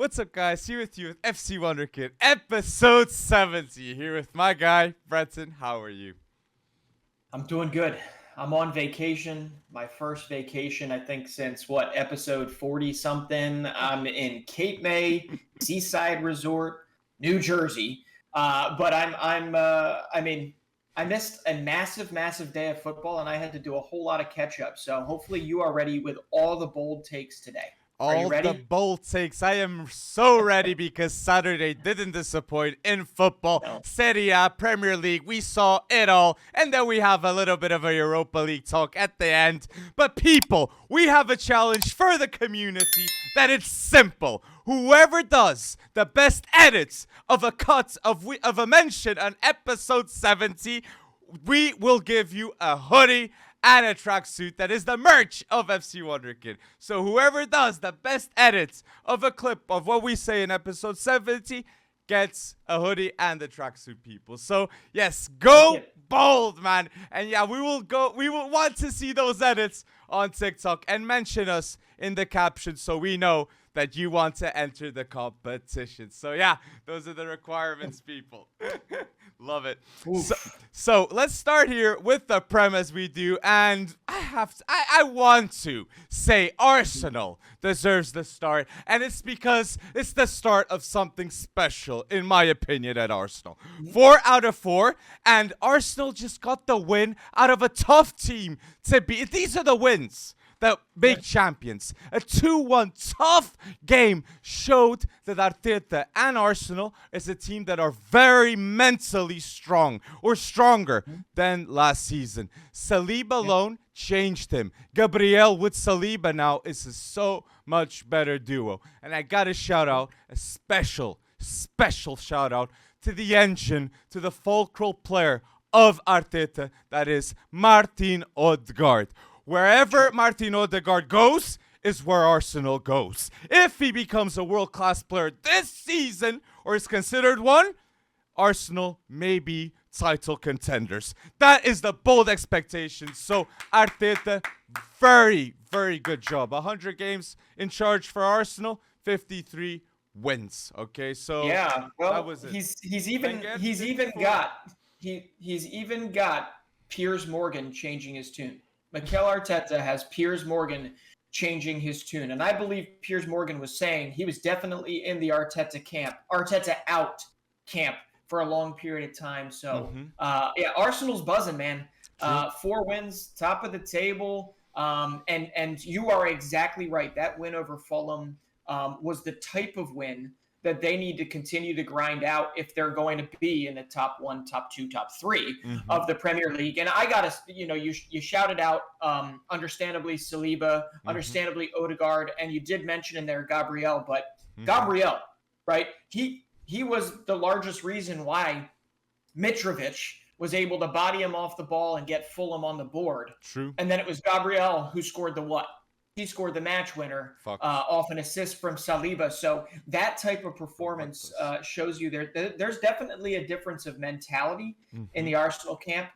What's up, guys? Here with you with FC Wonderkid, episode 70. Here with my guy, Breton. How are you? I'm doing good. I'm on vacation. My first vacation, I think, since episode 40 something. I'm in Cape May, Seaside Resort, New Jersey. I missed a massive day of football, and I had to do a whole lot of catch up. So hopefully you are ready with all the bold takes today. Are you ready? All the bold takes. I am so ready because Saturday didn't disappoint in football. No. Serie, Premier League, we saw it all. And then we have a little bit of a Europa League talk at the end. But people, we have a challenge for the community that it's simple. Whoever does the best edits of a cut of a mention on episode 70, we will give you a hoodie and a tracksuit that is the merch of FC Wonderkid. So whoever does the best edits of a clip of what we say in episode 70 gets a hoodie and the tracksuit, people. So yes, go bold, man. And yeah, we will want to see those edits on TikTok and mention us in the caption so we know that you want to enter the competition. So yeah, those are the requirements, people. Love it. So let's start here with the premise we do, and I want to say Arsenal deserves the start, and it's because it's the start of something special, in my opinion, at Arsenal. 4 out of 4, and Arsenal just got the win out of a tough team to beat. These are the wins that make champions. A 2-1 tough game showed that Arteta and Arsenal is a team that are very mentally strong, or stronger than last season. Saliba alone changed him. Gabriel with Saliba now is a so much better duo. And I gotta shout out a special shout out to the engine, to the fulcral player of Arteta, that is Martin Odegaard. Wherever Martin Odegaard goes is where Arsenal goes. If he becomes a world-class player this season, or is considered one, Arsenal may be title contenders. That is the bold expectation. So Arteta, very good job. 100 games in charge for Arsenal, 53 wins. Okay, so yeah, well, that was it. He's even got Piers Morgan changing his tune. Mikel Arteta has Piers Morgan changing his tune. And I believe Piers Morgan was saying he was definitely in the Arteta out camp for a long period of time. So, Arsenal's buzzing, man. 4 wins, top of the table. And you are exactly right. That win over Fulham was the type of win that they need to continue to grind out if they're going to be in the top 1, top 2, top 3 of the Premier League. And I got to, you shouted out, understandably, Saliba, understandably, Odegaard, and you did mention in there Gabriel, but Gabriel, right? He was the largest reason why Mitrovic was able to body him off the ball and get Fulham on the board. True. And then it was Gabriel who scored the what? He scored the match winner off an assist from Saliba. So that type of performance shows you there's definitely a difference of mentality in the Arsenal camp.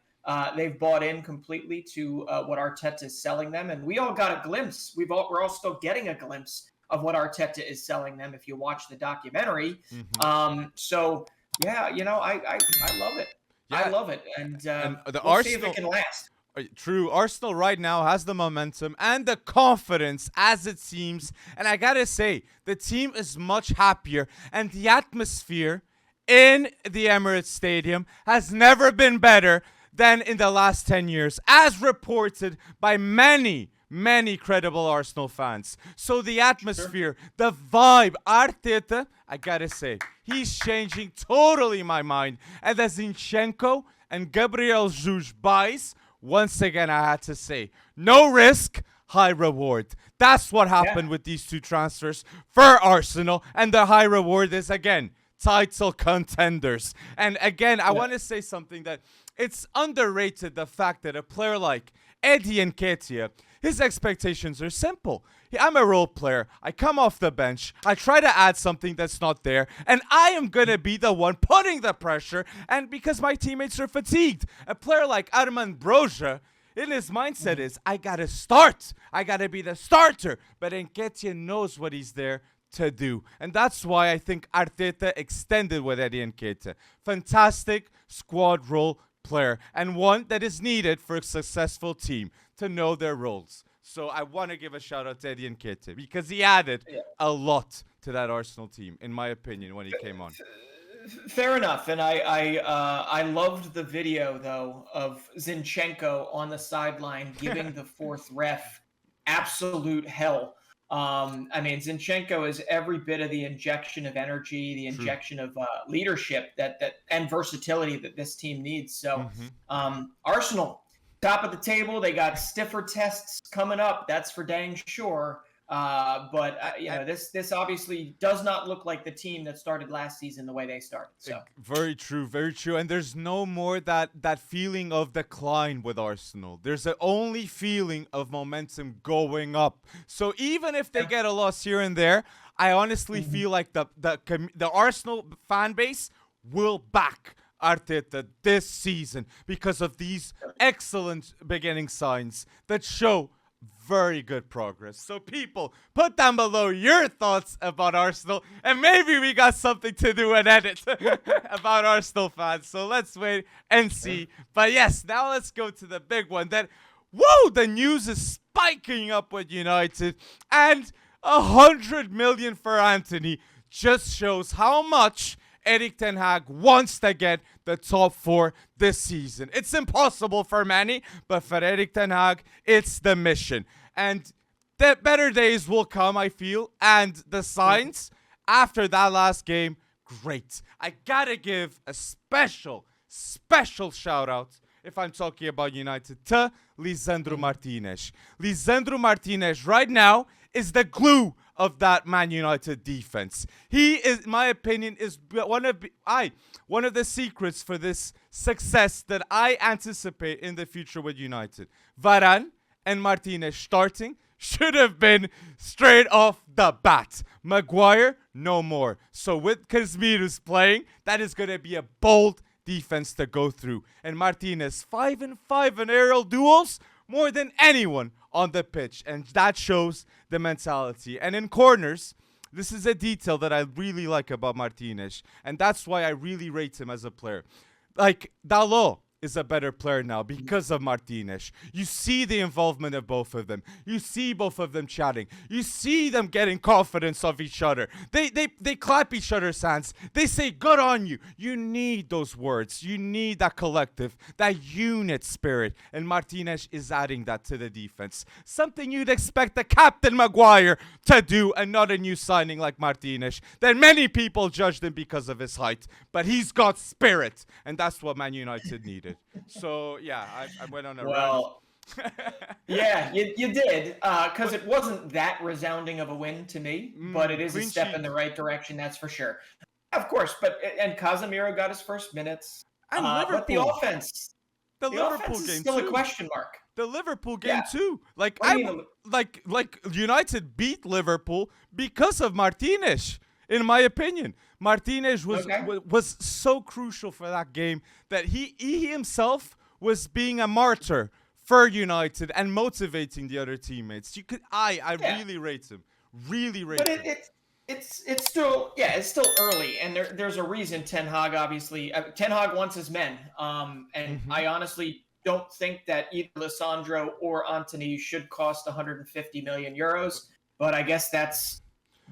They've bought in completely to what Arteta is selling them. And we all got a glimpse. We're all still getting a glimpse of what Arteta is selling them if you watch the documentary. So, yeah, I love it. Yeah. I love it. And we'll see if it can last. True. Arsenal right now has the momentum and the confidence, as it seems. And I gotta say, the team is much happier. And the atmosphere in the Emirates Stadium has never been better than in the last 10 years, as reported by many credible Arsenal fans. So the atmosphere, the vibe, Arteta, I gotta say, he's changing totally my mind. And the Zinchenko and Gabriel Jesus buys, once again, I had to say, no risk, high reward. That's what happened with these 2 transfers for Arsenal. And the high reward is, again, title contenders. And again, I want to say something that it's underrated, the fact that a player like Eddie Nketiah, his expectations are simple. I'm a role player. I come off the bench. I try to add something that's not there. And I am going to be the one putting the pressure. And because my teammates are fatigued. A player like Armand Broja, in his mindset is, I got to start. I got to be the starter. But Nketiah knows what he's there to do. And that's why I think Arteta extended with Eddie Nketiah. Fantastic squad role player, and one that is needed for a successful team to know their roles. So I want to give a shout out to Eddie Nketiah because he added a lot to that Arsenal team, in my opinion, when he came on. Fair enough, and I loved the video though of Zinchenko on the sideline giving the fourth ref absolute hell. I mean, Zinchenko is every bit of the injection of energy, the injection of leadership that and versatility that this team needs. So, Arsenal, top of the table. They got stiffer tests coming up. That's for dang sure. But this obviously does not look like the team that started last season the way they started. So very true, very true. And there's no more that feeling of decline with Arsenal. There's the only feeling of momentum going up. So even if they get a loss here and there, I honestly feel like the Arsenal fan base will back Arteta this season because of these excellent beginning signs that show very good progress. So people, put down below your thoughts about Arsenal, and maybe we got something to do and edit about Arsenal fans. So let's wait and see. But yes, now let's go to the big one. The news is spiking up with United, and 100 million for Antony just shows how much Erik ten Hag wants to get the top 4 this season. It's impossible for many, but for Erik ten Hag, it's the mission. And the better days will come, I feel. And the signs after that last game, great. I gotta give a special shout out, if I'm talking about United, to Lisandro Martinez. Lisandro Martinez right now is the glue of that Man United defense. He is, in my opinion, is one of the secrets for this success that I anticipate in the future with United. Varane and Martinez starting should have been straight off the bat. Maguire, no more. So with Casemiro's playing, that is going to be a bold defense to go through. And Martinez, 5-5 in aerial duels, more than anyone on the pitch, and that shows the mentality. And in corners, this is a detail that I really like about Martinez, and that's why I really rate him as a player. Like, Dalot is a better player now because of Martinez. You see the involvement of both of them. You see both of them chatting. You see them getting confidence of each other. They clap each other's hands. They say, good on you. You need those words. You need that collective, that unit spirit. And Martinez is adding that to the defense. Something you'd expect the Captain Maguire to do, and not a new signing like Martinez. Then many people judged him because of his height. But he's got spirit. And that's what Man United needed. So, yeah, I went on a rant. Yeah, you did, because it wasn't that resounding of a win to me, but it is a step in the right direction, that's for sure. Of course, and Casemiro got his first minutes. And Liverpool. But the offense game is still too. a question mark. The Liverpool game too. Like United beat Liverpool because of Martinez. In my opinion, Martinez was so crucial for that game that he himself was being a martyr for United and motivating the other teammates. Really rate him. Really rate him. But it's still early, and there's a reason Ten Hag obviously Ten Hag wants his men. I honestly don't think that either Lisandro or Antony should cost 150 million euros. But I guess that's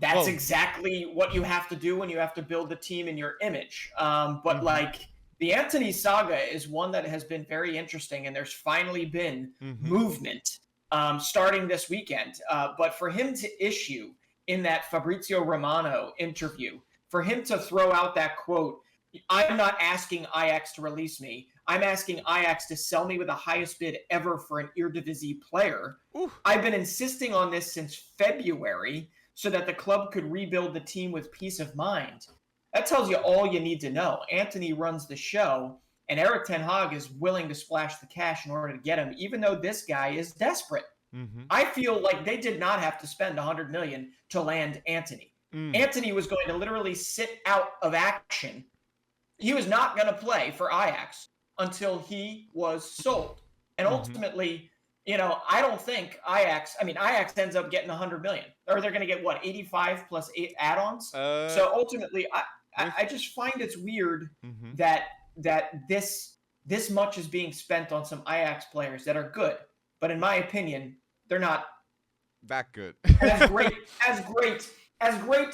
exactly what you have to do when you have to build the team in your image. Like the Antony saga is one that has been very interesting, and there's finally been movement starting this weekend. But for him to issue in that Fabrizio Romano interview, for him to throw out that quote, I'm not asking Ajax to release me. I'm asking Ajax to sell me with the highest bid ever for an Eredivisie player. Oof. I've been insisting on this since February so that the club could rebuild the team with peace of mind. That tells you all you need to know. Antony runs the show, and Erik ten Hag is willing to splash the cash in order to get him, even though this guy is desperate. I feel like they did not have to spend 100 million to land Antony. Antony was going to literally sit out of action. He was not going to play for Ajax until he was sold. And ultimately, I don't think Ajax. I mean, Ajax ends up getting 100 million, or they're going to get what 85 plus 8 add-ons. So ultimately, I just find it's weird that this much is being spent on some Ajax players that are good, but in my opinion, they're not that good. as great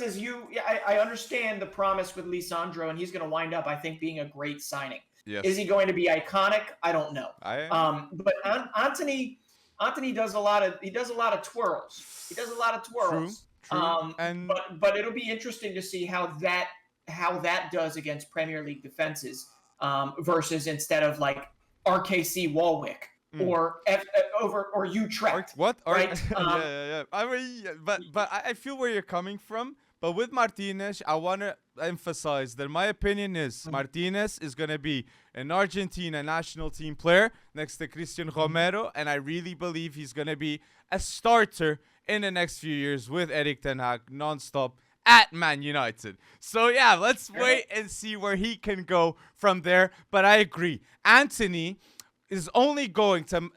as you. I understand the promise with Lisandro, and he's going to wind up, I think, being a great signing. Yes. Is he going to be iconic? I don't know. But Antony does a lot of twirls. He does a lot of twirls. True. But it'll be interesting to see how that does against Premier League defenses versus instead of like RKC Walwick or Utrecht. What? Right? Yeah. I mean, but I feel where you're coming from. But with Martinez, I want to emphasize that my opinion is Martinez is going to be an Argentina national team player next to Christian Romero, and I really believe he's going to be a starter in the next few years with Erik ten Hag nonstop at Man United. So yeah, let's wait and see where he can go from there. But I agree, Antony is only going to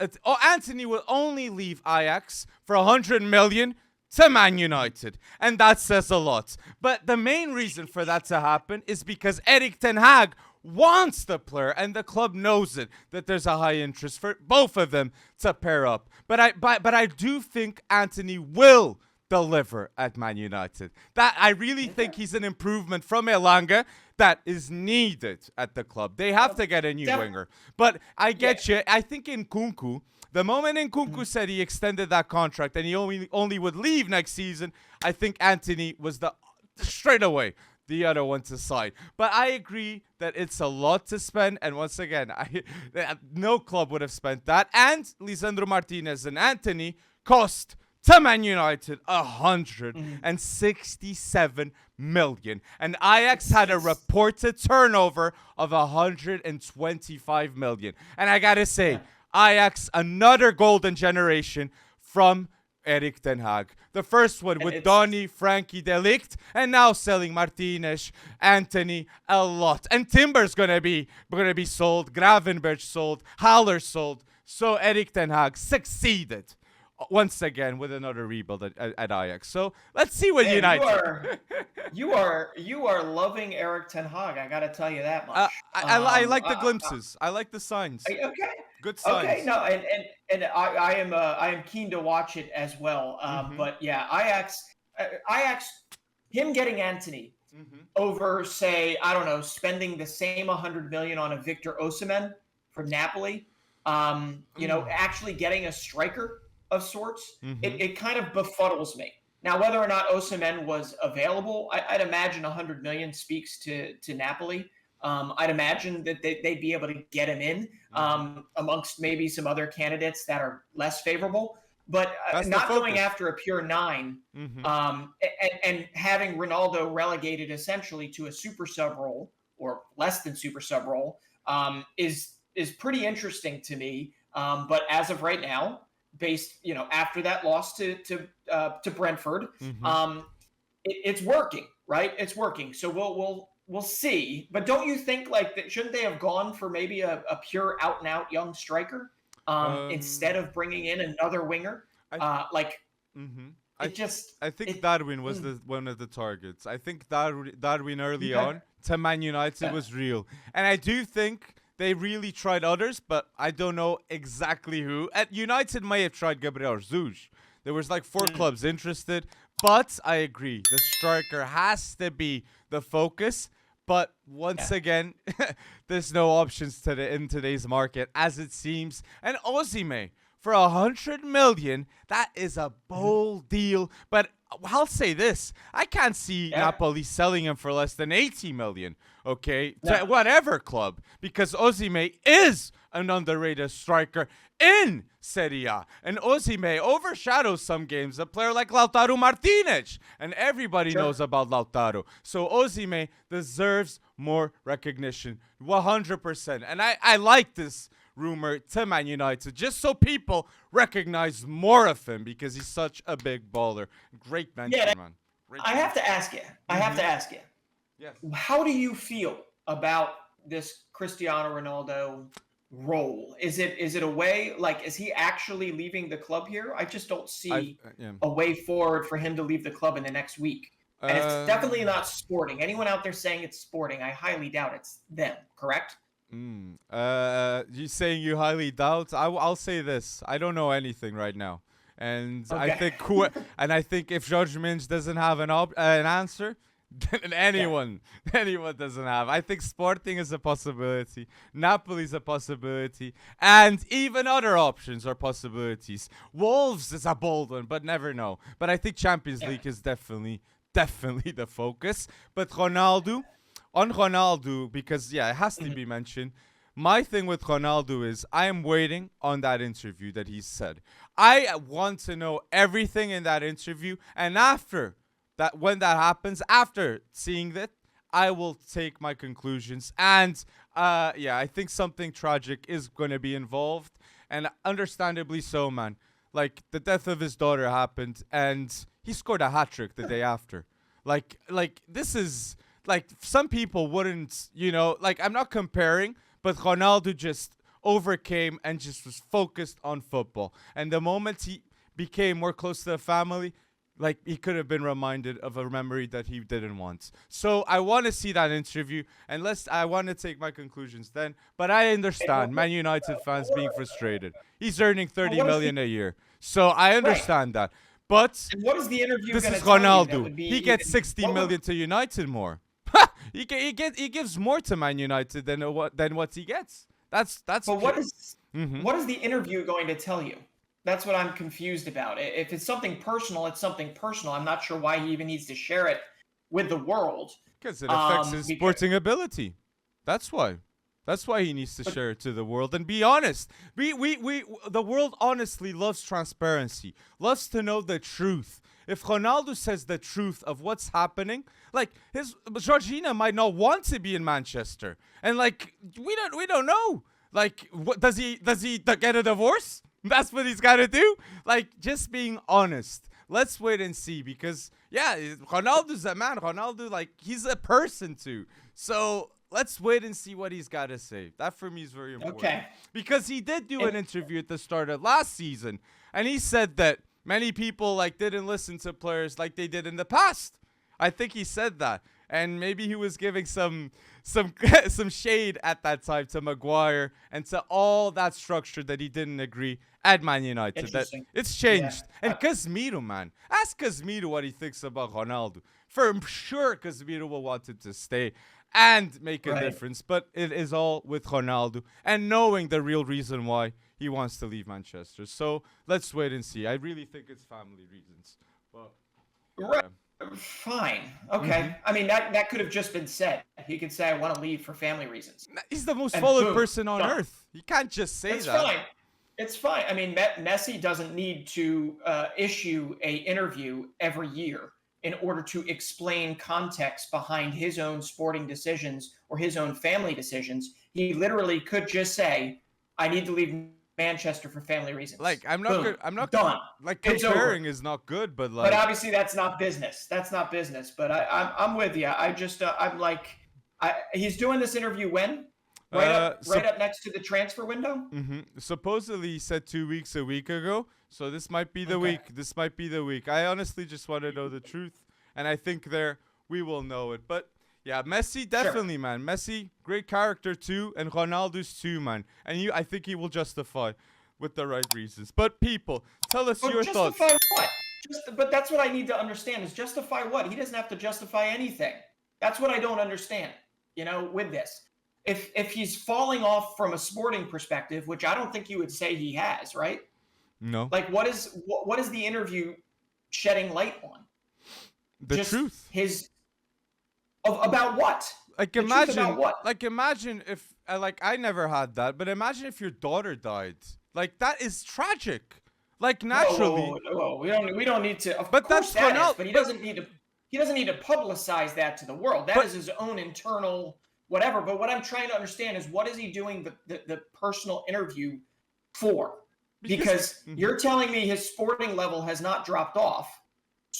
Antony will only leave Ajax for 100 million to Man United, and that says a lot. But the main reason for that to happen is because Erik ten Hag wants the player, and the club knows it, that there's a high interest for both of them to pair up. But I do think Antony will deliver at Man United. That I really think he's an improvement from Elanga that is needed at the club. They have to get a new winger. But I get you. I think in Nkunku, the moment Nkunku said he extended that contract and he only would leave next season, I think Antony was straight away the other one to side. But I agree that it's a lot to spend. And once again, no club would have spent that. And Lisandro Martinez and Antony cost to Man United 167 million. And Ajax had a reported turnover of 125 million. And I gotta say, Ajax, another golden generation from Erik ten Hag. The first one with Donny, Frankie de Ligt, and now selling Martinez, Antony a lot. And Timber's gonna be sold, Gravenberch sold, Haller sold. So Erik ten Hag succeeded once again with another rebuild at Ajax. So let's see what United. You are loving Erik ten Hag. I gotta tell you that much. I like the glimpses. I like the signs. Okay. Good signs. Okay. No, and I am keen to watch it as well. But yeah, Ajax, him getting Antony over, say, I don't know, spending the same 100 million on a Victor Osimhen from Napoli. Actually getting a striker of sorts, it kind of befuddles me. Now, whether or not Osimhen was available, I'd imagine 100 million speaks to Napoli. I'd imagine that they'd be able to get him in amongst maybe some other candidates that are less favorable. But not going after a pure 9 and having Ronaldo relegated essentially to a super sub role or less than super sub role is pretty interesting to me. But as of right now, based, after that loss to Brentford, it's working, right? It's working. So we'll see. But don't you think shouldn't they have gone for maybe a pure out and out young striker instead of bringing in another winger? I think Darwin was one of the targets. I think Darwin early on to Man United was real, and I do think they really tried others, but I don't know exactly who. At United might have tried Gabriel Jesus. There was 4 clubs interested, but I agree. The striker has to be the focus. But once again, there's no options in today's market, as it seems. And Osimhen, for 100 million, that is a bold deal. But I'll say this. I can't see Napoli selling him for less than 80 million, to whatever club, because Osimhen is an underrated striker in Serie A. And Osimhen overshadows some games a player like Lautaro Martinez, and everybody knows about Lautaro. So Osimhen deserves more recognition, 100%. And I like this rumor to Man United, just so people recognize more of him, because he's such a big baller. Great mention, man. I have to ask you. Yes. How do you feel about this Cristiano Ronaldo role? Is it a way, like, is he actually leaving the club here? I just don't see Yeah. a way forward for him to leave the club in the next week. And it's definitely not Sporting. Anyone out there saying it's Sporting, I highly doubt it's them, correct? You saying you highly doubt? I'll say this. I don't know anything right now. And I Okay. think if George Minge doesn't have an answer, then anyone doesn't have. I think Sporting is a possibility. Napoli is a possibility, and even other options are possibilities. Wolves is a bold one, but never know. But I think Champions League is definitely the focus. But Ronaldo, because it has to be mentioned. My thing with Ronaldo is I am waiting on that interview that he said. I want to know everything in that interview, and after that, when that happens, after seeing that, I will take my conclusions. And I think something tragic is going to be involved, and understandably so, man. Like, the death of his daughter happened, and he scored a hat-trick the day after. Like this is, like, some people wouldn't, I'm not comparing, but Ronaldo just overcame and just was focused on football. And the moment he became more close to the family, like, he could have been reminded of a memory that he didn't want. So I want to see that interview, and I want to take my conclusions then. But I understand Man United fans being frustrated. He's earning 30 million a year, so I understand that. But And what is the interview this gonna is tell you that Ronaldo. would be He gets even- 60 what would- million to United more. He gives more to Man United than what he gets. That's. But what is Mhm. what is the interview going to tell you? That's what I'm confused about. If it's something personal, it's something personal. I'm not sure why he even needs to share it with the world. Because it affects his because- sporting ability. That's why. That's why he needs to share it to the world and be honest. The world honestly loves transparency, loves to know the truth. If Ronaldo says the truth of what's happening, like, Georgina might not want to be in Manchester, and like we don't know. Like, what does he get a divorce? That's what he's got to do. Like, just being honest. Let's wait and see, because Ronaldo's a man. Ronaldo, like, he's a person too. So let's wait and see what he's got to say. That for me is very important. Okay. Because he did do an interview at the start of last season, and he said that many people, like, didn't listen to players like they did in the past. I think he said that, and maybe he was giving some shade at that time to Maguire and to all that structure that he didn't agree at Man United. That it's changed. Yeah. And Casemiro, man, ask Casemiro what he thinks about Ronaldo. For sure, Casemiro will want him to stay and make a difference, but it is all with Ronaldo and knowing the real reason why he wants to leave Manchester. So let's wait and see. I really think it's family reasons. But Right. Fine. Okay. I mean, that could have just been said. He could say, I want to leave for family reasons. He's the most And followed boom, person on done. earth. You can't just say It's that. fine. It's fine. I mean, Messi doesn't need to issue a interview every year in order to explain context behind his own sporting decisions or his own family decisions. He literally could just say, I need to leave Manchester for family reasons. Like, I'm Boom. not done. like, It's comparing is not good, but like, But obviously that's not business. That's not business. But I'm with you. I just I'm like, he's doing this interview when? Right up next to the transfer window. Supposedly he said 2 weeks a week ago. So this might be the week. This might be the week. I honestly just want to know the truth, and I think we will know it. But yeah, Messi definitely, man. Messi, great character too, and Ronaldo's too, man. And I think he will justify with the right reasons. But people, tell us your thoughts. Justify what? But that's what I need to understand is justify what? He doesn't have to justify anything. That's what I don't understand, with this. If he's falling off from a sporting perspective, which I don't think you would say he has, right? No. Like, what is the interview shedding light on? The truth. About what? Like, imagine if, I never had that, but imagine if your daughter died. Like, that is tragic. Like, naturally. Whoa. We don't need to. Of but course that's that is, but he doesn't need to. He doesn't need to publicize that to the world. That is his own internal whatever. But what I'm trying to understand is, what is he doing the personal interview for? Because you're telling me his sporting level has not dropped off.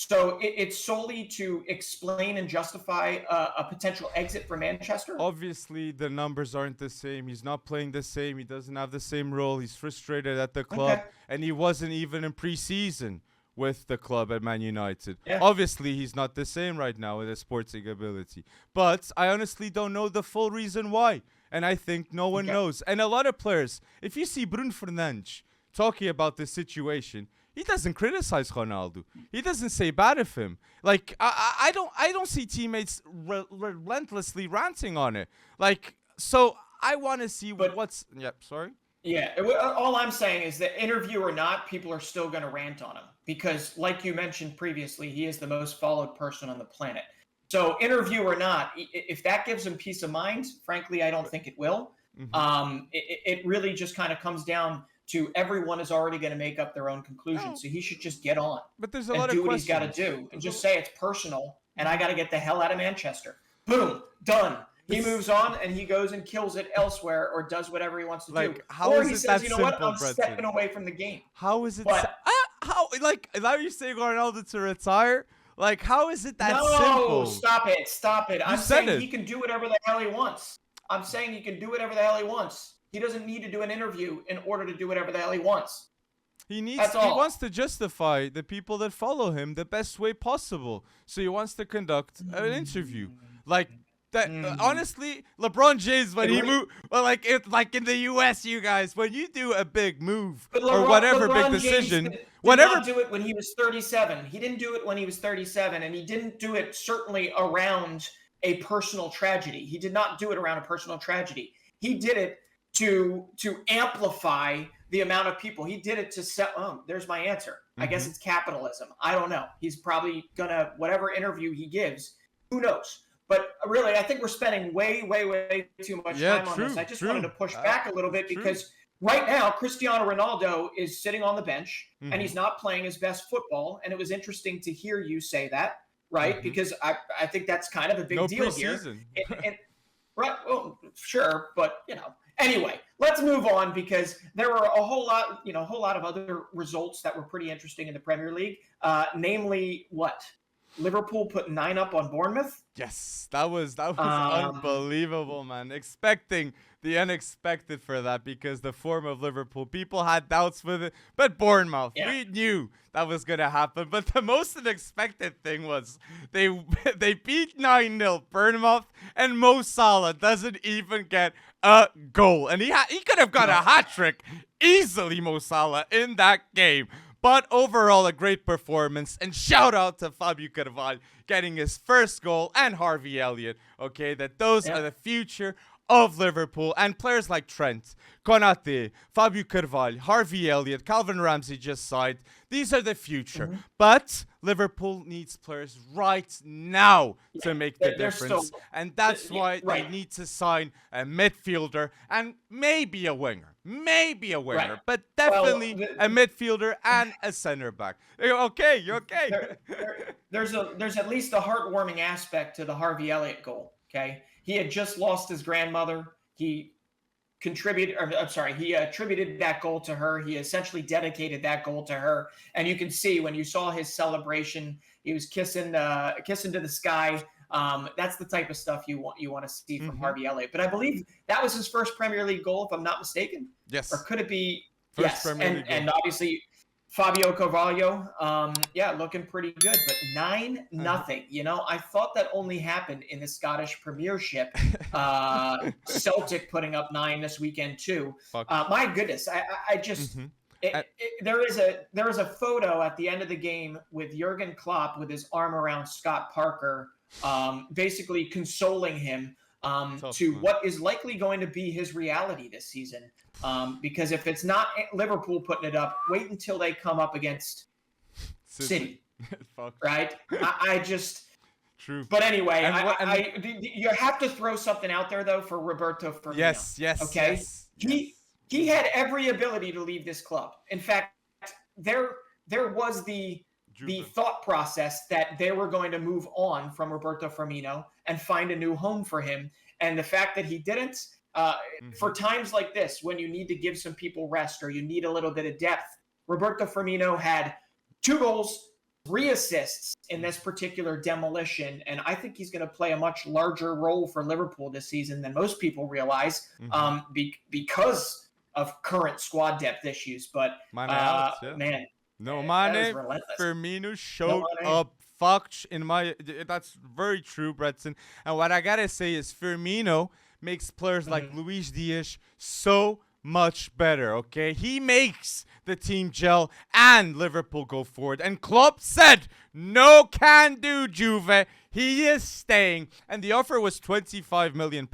So it's solely to explain and justify a potential exit for Manchester? Obviously, the numbers aren't the same. He's not playing the same. He doesn't have the same role. He's frustrated at the club. Okay. And he wasn't even in preseason with the club at Man United. Yeah. Obviously, he's not the same right now with his sporting ability. But I honestly don't know the full reason why. And I think no one knows. And a lot of players, if you see Bruno Fernandes talking about this situation, he doesn't criticize Ronaldo. He doesn't say bad of him. Like I don't see teammates relentlessly ranting on it. Like, so I want to see what's. Yep. Sorry. Yeah. All I'm saying is that interview or not, people are still going to rant on him because, like you mentioned previously, he is the most followed person on the planet. So interview or not, if that gives him peace of mind, frankly, I don't think it will. Mm-hmm. It really just kind of comes down to everyone is already going to make up their own conclusion. So he should just get on. But there's a lot of do what he's got to do and just say it's personal and I got to get the hell out of Manchester. Boom, done. He moves on and he goes and kills it elsewhere or does whatever he wants to do. Or he says, you know what, I'm stepping away from the game. How is it? How, like, now you're saying Ronaldo to retire? Like, how is it that simple? No, stop it. I'm saying he can do whatever the hell he wants. He doesn't need to do an interview in order to do whatever the hell he wants. He wants to justify the people that follow him the best way possible. So he wants to conduct an interview. Like that. Honestly, LeBron James, when he moved, well, like in the US, you guys, when you do a big move or whatever big decision, did not do it when he was 37. He didn't do it when he was 37, and he didn't do it certainly around a personal tragedy. He did not do it around a personal tragedy. He did it to amplify the amount of people. He did it to set. Oh, there's my answer. I guess it's capitalism. I don't know. He's probably gonna, whatever interview he gives, who knows? But really, I think we're spending way too much time on this. I just wanted to push back a little bit because right now, Cristiano Ronaldo is sitting on the bench and he's not playing his best football. And it was interesting to hear you say that, right? Because I think that's kind of a big deal here. Right. Well, sure. But, anyway, let's move on because there were a whole lot of other results that were pretty interesting in the Premier League. Namely, what? Liverpool put 9 up on Bournemouth. Yes, that was unbelievable, man. Expecting the unexpected for that because the form of Liverpool, people had doubts with it, but Bournemouth, we knew that was gonna happen. But the most unexpected thing was they beat 9-0 Bournemouth, and Mo Salah doesn't even get a goal, and he could have got a hat trick easily, Mo Salah, in that game. But overall, a great performance. And shout out to Fabio Carvalho getting his first goal and Harvey Elliott. Okay, that those are the future of Liverpool. And players like Trent, Konate, Fabio Carvalho, Harvey Elliott, Calvin Ramsey just signed. These are the future. But Liverpool needs players right now to make the difference. And that's why they need to sign a midfielder and maybe a winger. But definitely a midfielder and a center back. You're okay. There's at least a heartwarming aspect to the Harvey Elliott goal. Okay, he had just lost his grandmother. He attributed that goal to her. He essentially dedicated that goal to her. And you can see when you saw his celebration, he was kissing to the sky. That's the type of stuff you want to see from Harvey Elliott. But I believe that was his first Premier League goal, if I'm not mistaken. Yes. Or could it be? First Premier League goal. And obviously Fabio Carvalho, looking pretty good. But 9-0. I thought that only happened in the Scottish Premiership. Celtic putting up 9 this weekend too. My goodness, I just. There is a photo at the end of the game with Jurgen Klopp with his arm around Scott Parker, basically consoling him to what is likely going to be his reality this season. Because if it's not Liverpool putting it up, wait until they come up against City. Right? I just... True. But anyway, you have to throw something out there, though, for Roberto Firmino. Yes. Okay? He had every ability to leave this club. In fact, there was the thought process that they were going to move on from Roberto Firmino and find a new home for him. And the fact that he didn't, for times like this, when you need to give some people rest or you need a little bit of depth, Roberto Firmino had 2 goals, 3 assists in this particular demolition, and I think he's going to play a much larger role for Liverpool this season than most people realize, because of current squad depth issues. But man, no that is Mane, relentless. Firmino showed up. That's very true, Breton. And what I gotta say is Firmino makes players like Luis Diaz so much better, okay? He makes the team gel and Liverpool go forward. And Klopp said, no can do, Juve. He is staying. And the offer was £25 million.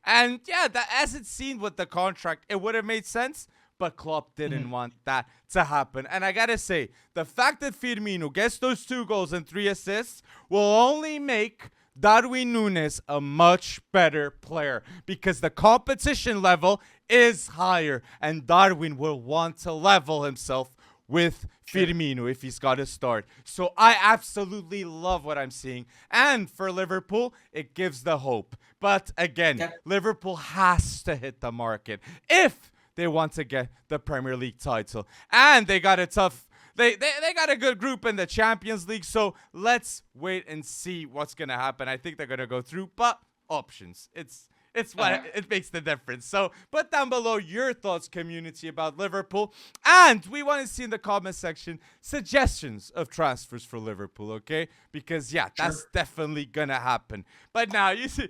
And yeah, that, as it's seen with the contract, it would have made sense. But Klopp didn't want that to happen. And I gotta say, the fact that Firmino gets those 2 goals and 3 assists will only make Darwin Núñez a much better player, because the competition level is higher, and Darwin will want to level himself with Firmino if he's got to start. So I absolutely love what I'm seeing. And for Liverpool, it gives the hope. But again, Liverpool has to hit the market if they want to get the Premier League title. And they got a tough... They got a good group in the Champions League, so let's wait and see what's going to happen. I think they're going to go through, but options. It's what it makes the difference. So put down below your thoughts, community, about Liverpool. And we want to see in the comment section suggestions of transfers for Liverpool, okay? Because, yeah, that's definitely going to happen. But now, you see,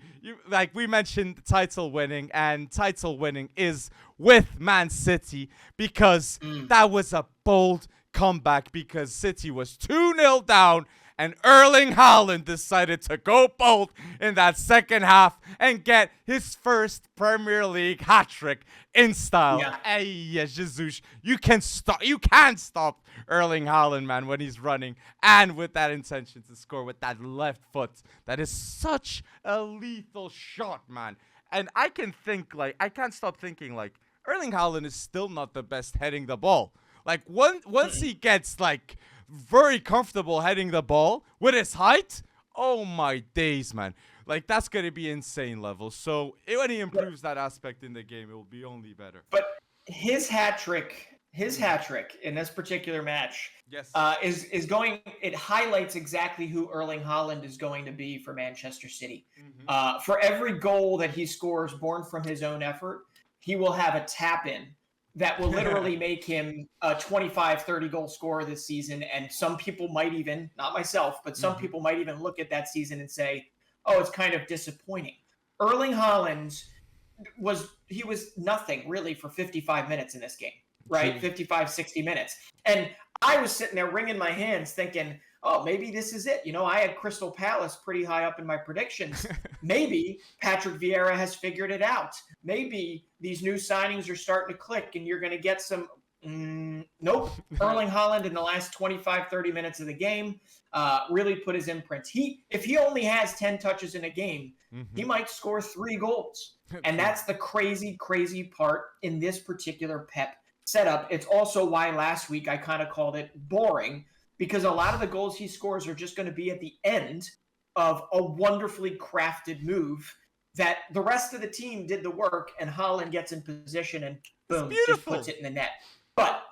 like we mentioned, title winning, and title winning is with Man City, because that was a bold comeback, because City was 2-0 down, and Erling Haaland decided to go bold in that second half and get his first Premier League hat-trick in style. Yeah. Jesus, you can't stop Erling Haaland, man, when he's running, and with that intention to score with that left foot. That is such a lethal shot, man. And I can't stop thinking, like, Erling Haaland is still not the best heading the ball. Like, once he gets, like, very comfortable heading the ball with his height, oh my days, man. Like, that's going to be insane level. So when he improves that aspect in the game, it will be only better. But his hat-trick in this particular match is going, it highlights exactly who Erling Haaland is going to be for Manchester City. For every goal that he scores born from his own effort, he will have a tap-in that will literally make him a 25-30 goal scorer this season. And some people might even, not myself, but some people might even look at that season and say, oh, it's kind of disappointing. Erling Haaland was nothing really for 55 minutes in this game, right? 55, 60 minutes. And I was sitting there wringing my hands thinking, oh, maybe this is it. You know, I had Crystal Palace pretty high up in my predictions. Maybe Patrick Vieira has figured it out. Maybe these new signings are starting to click and you're going to get some... Nope. Erling Haaland in the last 25, 30 minutes of the game really put his imprint. If he only has 10 touches in a game, he might score 3 goals. And that's the crazy, crazy part in this particular Pep setup. It's also why last week I kind of called it boring, because a lot of the goals he scores are just going to be at the end of a wonderfully crafted move that the rest of the team did the work, and Haaland gets in position and boom, just puts it in the net. But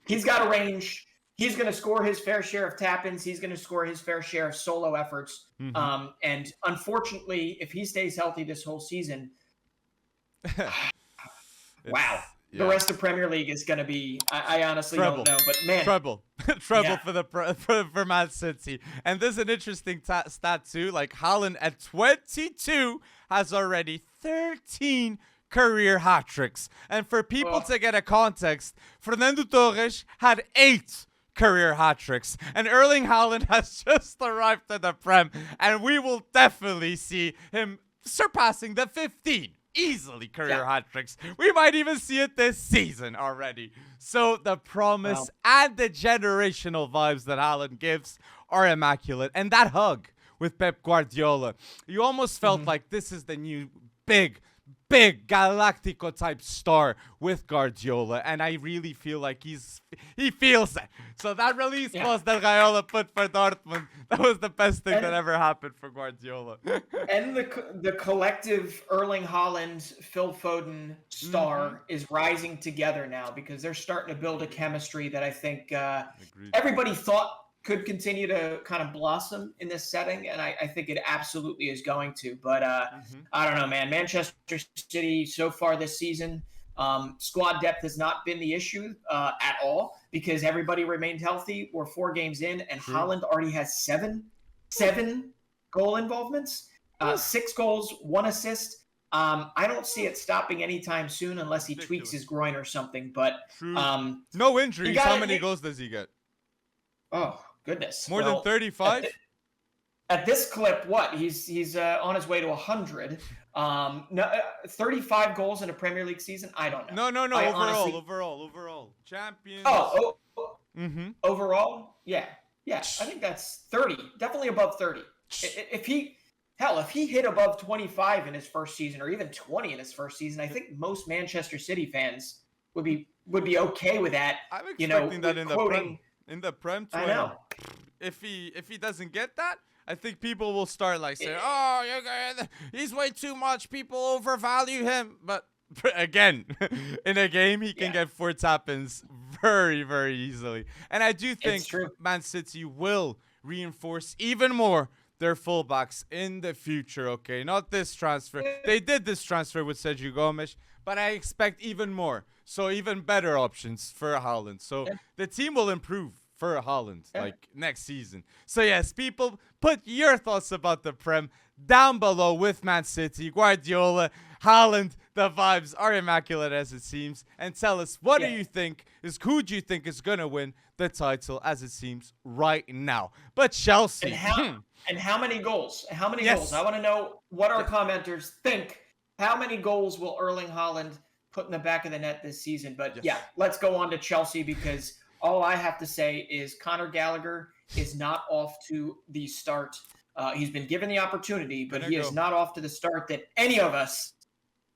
he's got a range. He's going to score his fair share of tap-ins. He's going to score his fair share of solo efforts. And unfortunately, if he stays healthy this whole season, wow. The rest of Premier League is going to be, I honestly don't know, but man. Trouble for Man City. And there's an interesting stat too, like Haaland at 22 has already 13 career hat-tricks. And for people to get a context, Fernando Torres had 8 career hat-tricks. And Erling Haaland has just arrived to the Prem, and we will definitely see him surpassing the 15. Easily career hat-tricks. We might even see it this season already. So the promise and the generational vibes that Haaland gives are immaculate. And that hug with Pep Guardiola, you almost felt like this is the new big Galactico type star with Guardiola, and I really feel like he feels it. So that release clause that Raiola put for Dortmund, that was the best thing that ever happened for Guardiola. And the collective Erling Haaland, Phil Foden star is rising together now, because they're starting to build a chemistry that I think everybody thought could continue to kind of blossom in this setting, and I think it absolutely is going to. But I don't know, man. Manchester City so far this season, squad depth has not been the issue at all because everybody remained healthy. We're 4 games in, and Haaland already has seven goal involvements, 6 goals, 1 assist. I don't see it stopping anytime soon unless he tweaks his groin or something. But no injuries. How many goals does he get? Oh goodness, more than 35. At this clip, what he's on his way to 100. 35 goals in a Premier League season. I don't know. No. Overall, champions. Overall, yeah. I think that's 30. Definitely above 30. If he hit above 25 in his first season, or even 20 in his first season, I think most Manchester City fans would be okay with that. I'm expecting that in the Prem. I know. If he doesn't get that, I think people will start saying, "Oh, he's way too much. People overvalue him." But again, in a game, he can get 4 tap-ins very, very easily. And I do think Man City will reinforce even more their fullbacks in the future. Okay, not this transfer. They did this transfer with Sergio Gomes, but I expect even more. So even better options for Haaland. So the team will improve for Haaland next season. So yes, people, put your thoughts about the Prem down below with Man City, Guardiola, Haaland. The vibes are immaculate as it seems. And tell us, who do you think is going to win the title as it seems right now? But Chelsea. And how many goals? How many goals? I want to know what our commenters think. How many goals will Erling Haaland put in the back of the net this season? But let's go on to Chelsea, because all I have to say is Conor Gallagher is not off to the start. He's been given the opportunity, but he is not off to the start that any of us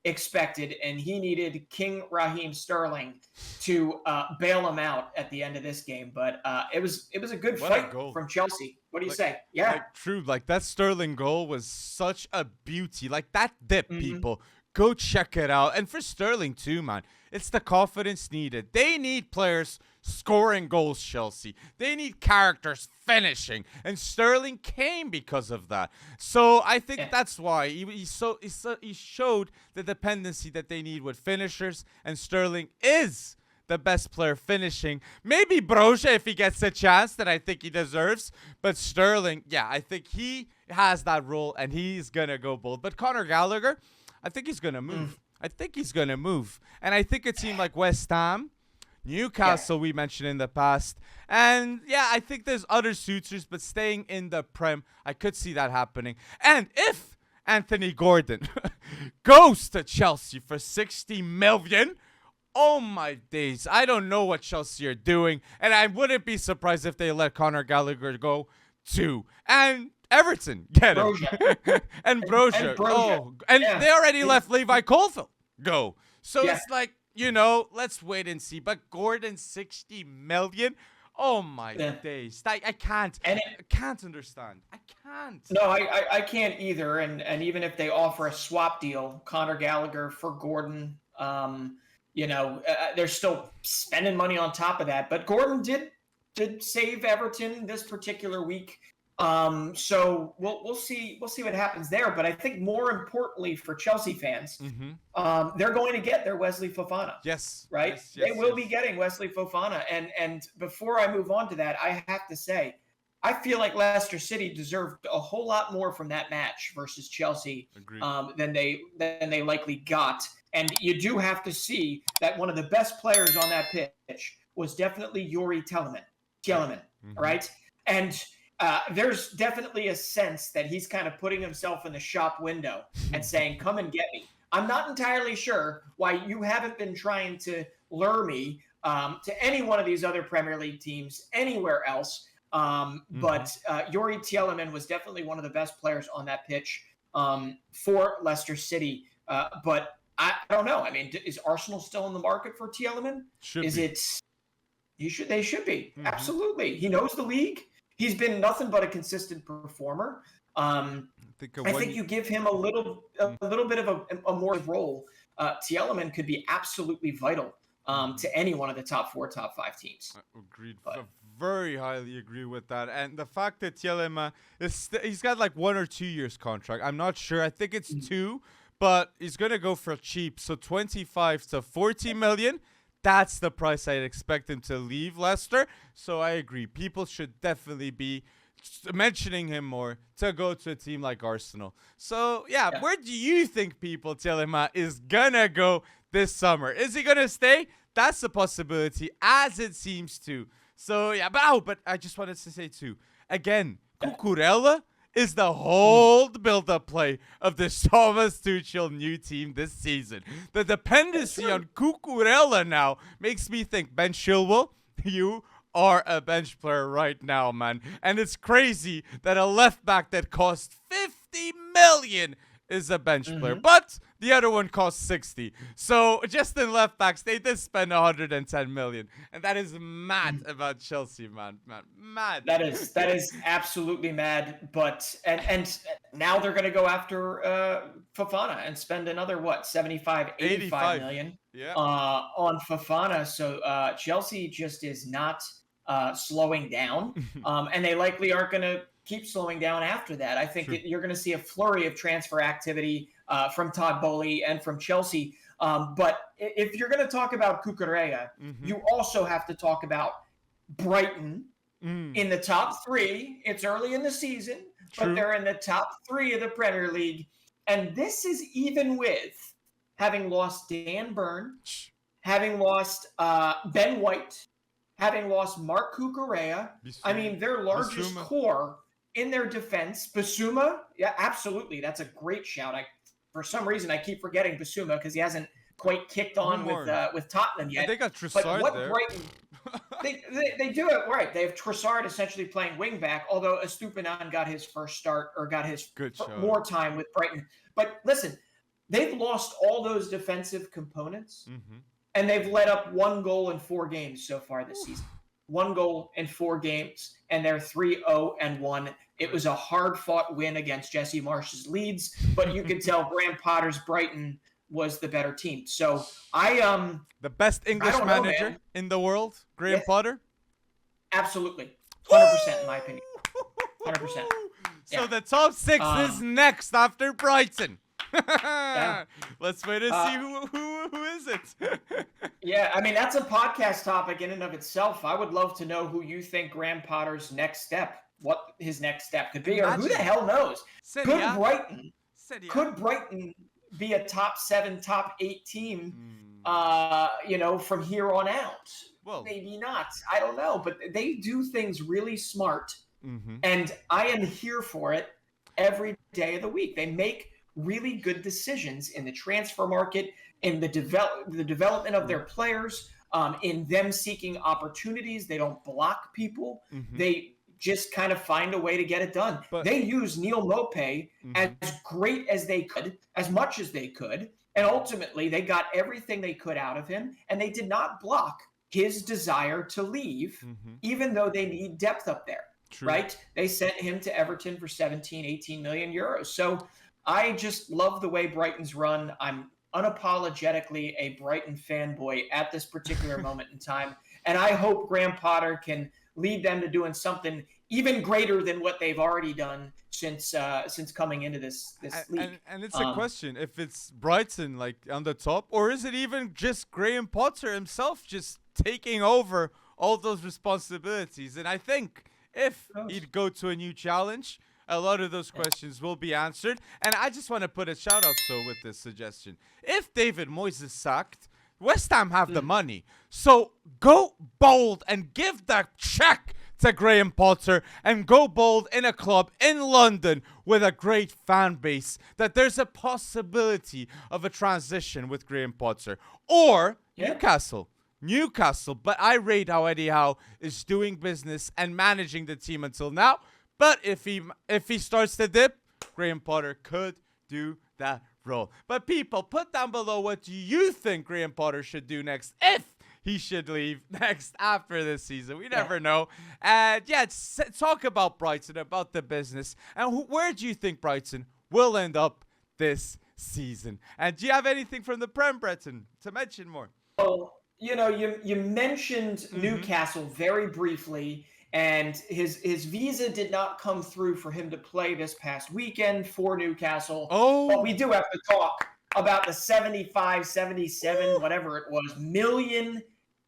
expected, and he needed King Raheem Sterling to bail him out at the end of this game. But it was a good fight from Chelsea. What do you say? Yeah, true. That Sterling goal was such a beauty. That dip, people. Go check it out. And for Sterling too, man, it's the confidence needed. They need players scoring goals, Chelsea. They need characters finishing. And Sterling came because of that. So I think that's why he showed the dependency that they need with finishers. And Sterling is the best player finishing. Maybe Broja if he gets a chance that I think he deserves. But Sterling, I think he has that role and he's going to go bold. But Conor Gallagher, I think he's going to move. And I think a team like West Ham, Newcastle, we mentioned in the past. And I think there's other suitors, but staying in the Prem, I could see that happening. And if Anthony Gordon goes to Chelsea for 60 million, oh my days, I don't know what Chelsea are doing. And I wouldn't be surprised if they let Conor Gallagher go too. And Everton, get him. And Broja. And they already let Levi Colville go. So it's let's wait and see. But Gordon, 60 million? Oh my days. I can't understand. I can't. No, I can't either. And even if they offer a swap deal, Conor Gallagher for Gordon, they're still spending money on top of that. But Gordon did save Everton this particular week. So we'll see what happens there. But I think more importantly for Chelsea fans, they're going to get their Wesley Fofana. Yes. Right? Yes, they will be getting Wesley Fofana. And before I move on to that, I have to say, I feel like Leicester City deserved a whole lot more from that match versus Chelsea than they likely got. And you do have to see that one of the best players on that pitch was definitely Yuri Tielemans, right? And there's definitely a sense that he's kind of putting himself in the shop window and saying, come and get me. I'm not entirely sure why you haven't been trying to lure me to any one of these other Premier League teams anywhere else. But Yuri Tielemans was definitely one of the best players on that pitch for Leicester City. But I don't know. I mean, is Arsenal still in the market for Tielemans? They should be. Absolutely. He knows the league. He's been nothing but a consistent performer. I think you give him a little bit of a more role. Tielemans could be absolutely vital to any one of the top 4, top 5 teams. Agreed. very highly agree with that. And the fact that Thielema he's got like 1 or 2 years contract. I'm not sure. I think it's 2, but he's going to go for cheap. So 25 to 40 million. That's the price I'd expect him to leave Leicester. So I agree. People should definitely be mentioning him more to go to a team like Arsenal. So, yeah. Where do you think people Thielema is going to go this summer? Is he going to stay? That's a possibility, as it seems to. So, yeah. But I just wanted to say, too, again, Cucurella is the whole build-up play of the Thomas Tuchel new team this season. The dependency on Cucurella now makes me think, Ben Chilwell, you are a bench player right now, man. And it's crazy that a left back that cost 50 million is a bench player. But the other one costs 60. So just in left backs, they did spend 110 million. And that is mad about Chelsea, man. Mad. That is absolutely mad. But and now they're gonna go after Fofana and spend another 85 million on Fofana. So Chelsea just is not slowing down. And they likely aren't gonna keep slowing down after that. I think you're going to see a flurry of transfer activity from Todd Bowley and from Chelsea. But if you're going to talk about Cucurella, you also have to talk about Brighton in the top 3. It's early in the season, but they're in the top 3 of the Premier League. And this is even with having lost Dan Burn, having lost Ben White, having lost Mark Cucurella. I mean, their largest core in their defense, Bissouma, yeah, absolutely. That's a great shout. For some reason, I keep forgetting Bissouma because he hasn't quite kicked on with Tottenham yet. And they got Trossard there. Brighton, they do it right. They have Trossard essentially playing wing back, although Estupiñán got his first start or got his more time with Brighton. But listen, they've lost all those defensive components, and they've let up 1 goal in 4 games so far this season. 1 goal in 4 games, and they're 3-0-1. It was a hard-fought win against Jesse Marsh's Leeds, but you could tell Graham Potter's Brighton was the better team. So the best English manager in the world, Graham Potter? Absolutely. 100% in my opinion. 100%. So the top 6 is next after Brighton. Let's wait and see who is it. Yeah, I mean, that's a podcast topic in and of itself. I would love to know who you think Graham Potter's next step, what his next step could be, or who the hell knows. Could Brighton be a top 7, top 8 team, from here on out? Well, maybe not. I don't know. But they do things really smart, and I am here for it every day of the week. They make really good decisions in the transfer market, in the development of their players, in them seeking opportunities. They don't block people. They just kind of find a way to get it done. But they use Neil Maupay as great as they could, as much as they could, and ultimately they got everything they could out of him, and they did not block his desire to leave, even though they need depth up there, right? They sent him to Everton for 17, 18 million euros. So I just love the way Brighton's run. I'm unapologetically a Brighton fanboy at this particular moment in time. And I hope Graham Potter can lead them to doing something even greater than what they've already done since coming into this league. And it's a question if it's Brighton like on the top, or is it even just Graham Potter himself just taking over all those responsibilities? And I think if he'd go to a new challenge, a lot of those questions will be answered. And I just want to put a shout out with this suggestion. If David Moyes is sacked, West Ham have the money. So go bold and give that check to Graham Potter and go bold in a club in London with a great fan base, that there's a possibility of a transition with Graham Potter. Or Newcastle. But I rate how Eddie Howe is doing business and managing the team until now. But if he starts to dip, Graham Potter could do that role. But people, put down below what do you think Graham Potter should do next, if he should leave next after this season. We never know. And talk about Brighton, about the business. And where do you think Brighton will end up this season? And do you have anything from the Prem, Breton, to mention more? Well, you mentioned Mm-hmm. Newcastle very briefly, and his visa did not come through for him to play this past weekend for Newcastle. But we Oh, do have to talk about the 75, 77, whatever it was, million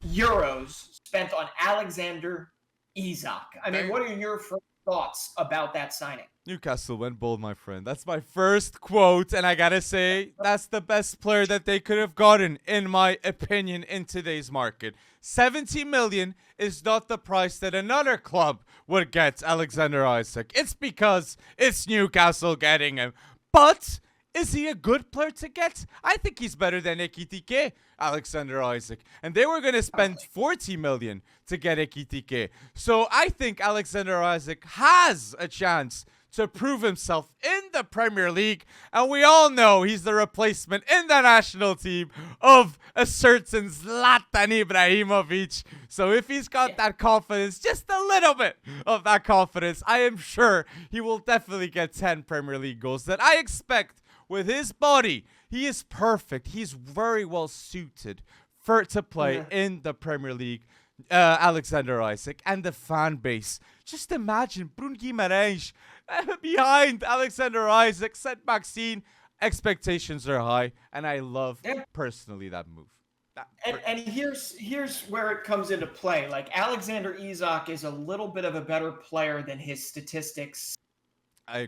euros spent on Alexander Isak. I mean, they, what are your first thoughts about that signing? Newcastle went bold, my friend. That's my first quote, and I gotta say, that's the best player that they could have gotten, in my opinion, in today's market. 70 million is not the price that another club would get Alexander Isak. It's because it's Newcastle getting him. But is he a good player to get? I think he's better than Ekitike, Alexander Isak. And they were going to spend 40 million to get Ekitike. So I think Alexander Isak has a chance to prove himself in the Premier League. And we all know he's the replacement in the national team of a certain Zlatan Ibrahimovic. So if he's got that confidence, just a little bit of that confidence, I am sure he will definitely get 10 Premier League goals that I expect. With his body, he is perfect. He's very well suited to play in the Premier League. Alexander Isak and the fan base. Just imagine Bruno Guimarães behind Alexander Isak. Said Maxine, expectations are high, and I love personally that move. And here's where it comes into play. Like, Alexander Isak is a little bit of a better player than his statistics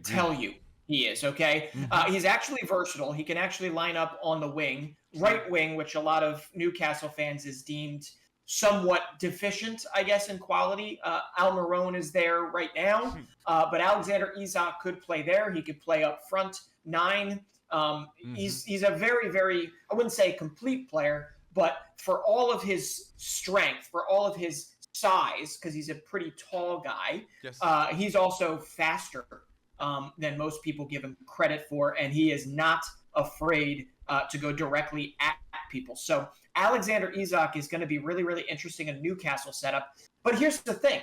tell you he is, okay? He's actually versatile. He can actually line up on the wing, right wing, which a lot of Newcastle fans is deemed somewhat deficient, I guess, in quality. Almiron is there right now, but Alexander Isak could play there. He could play up front, 9. He's a very, very, I wouldn't say complete player, but for all of his strength, for all of his size, because he's a pretty tall guy, he's also faster than most people give him credit for, and he is not afraid to go directly at people. So Alexander Isak is going to be really, really interesting in a Newcastle setup. But here's the thing.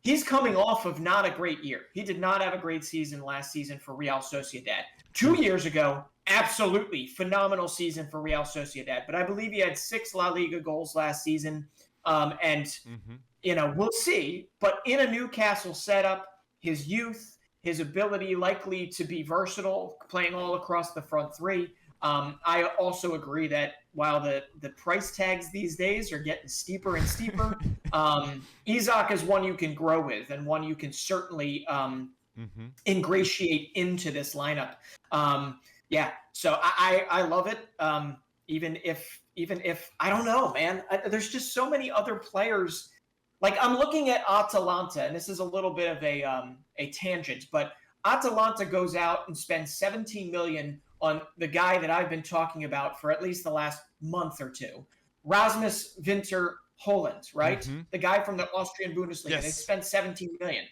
He's coming off of not a great year. He did not have a great season last season for Real Sociedad. 2 years ago, absolutely phenomenal season for Real Sociedad. But I believe he had 6 La Liga goals last season. We'll see. But in a Newcastle setup, his youth, his ability likely to be versatile, playing all across the front three. I also agree that while the price tags these days are getting steeper and steeper, Isak is one you can grow with and one you can certainly ingratiate into this lineup. So I love it. Even if I don't know, man, there's just so many other players. Like, I'm looking at Atalanta, and this is a little bit of a tangent, but Atalanta goes out and spends 17 million on the guy that I've been talking about for at least the last month or two, Rasmus Winter Haaland, right? The guy from the Austrian Bundesliga. They spent 17 million.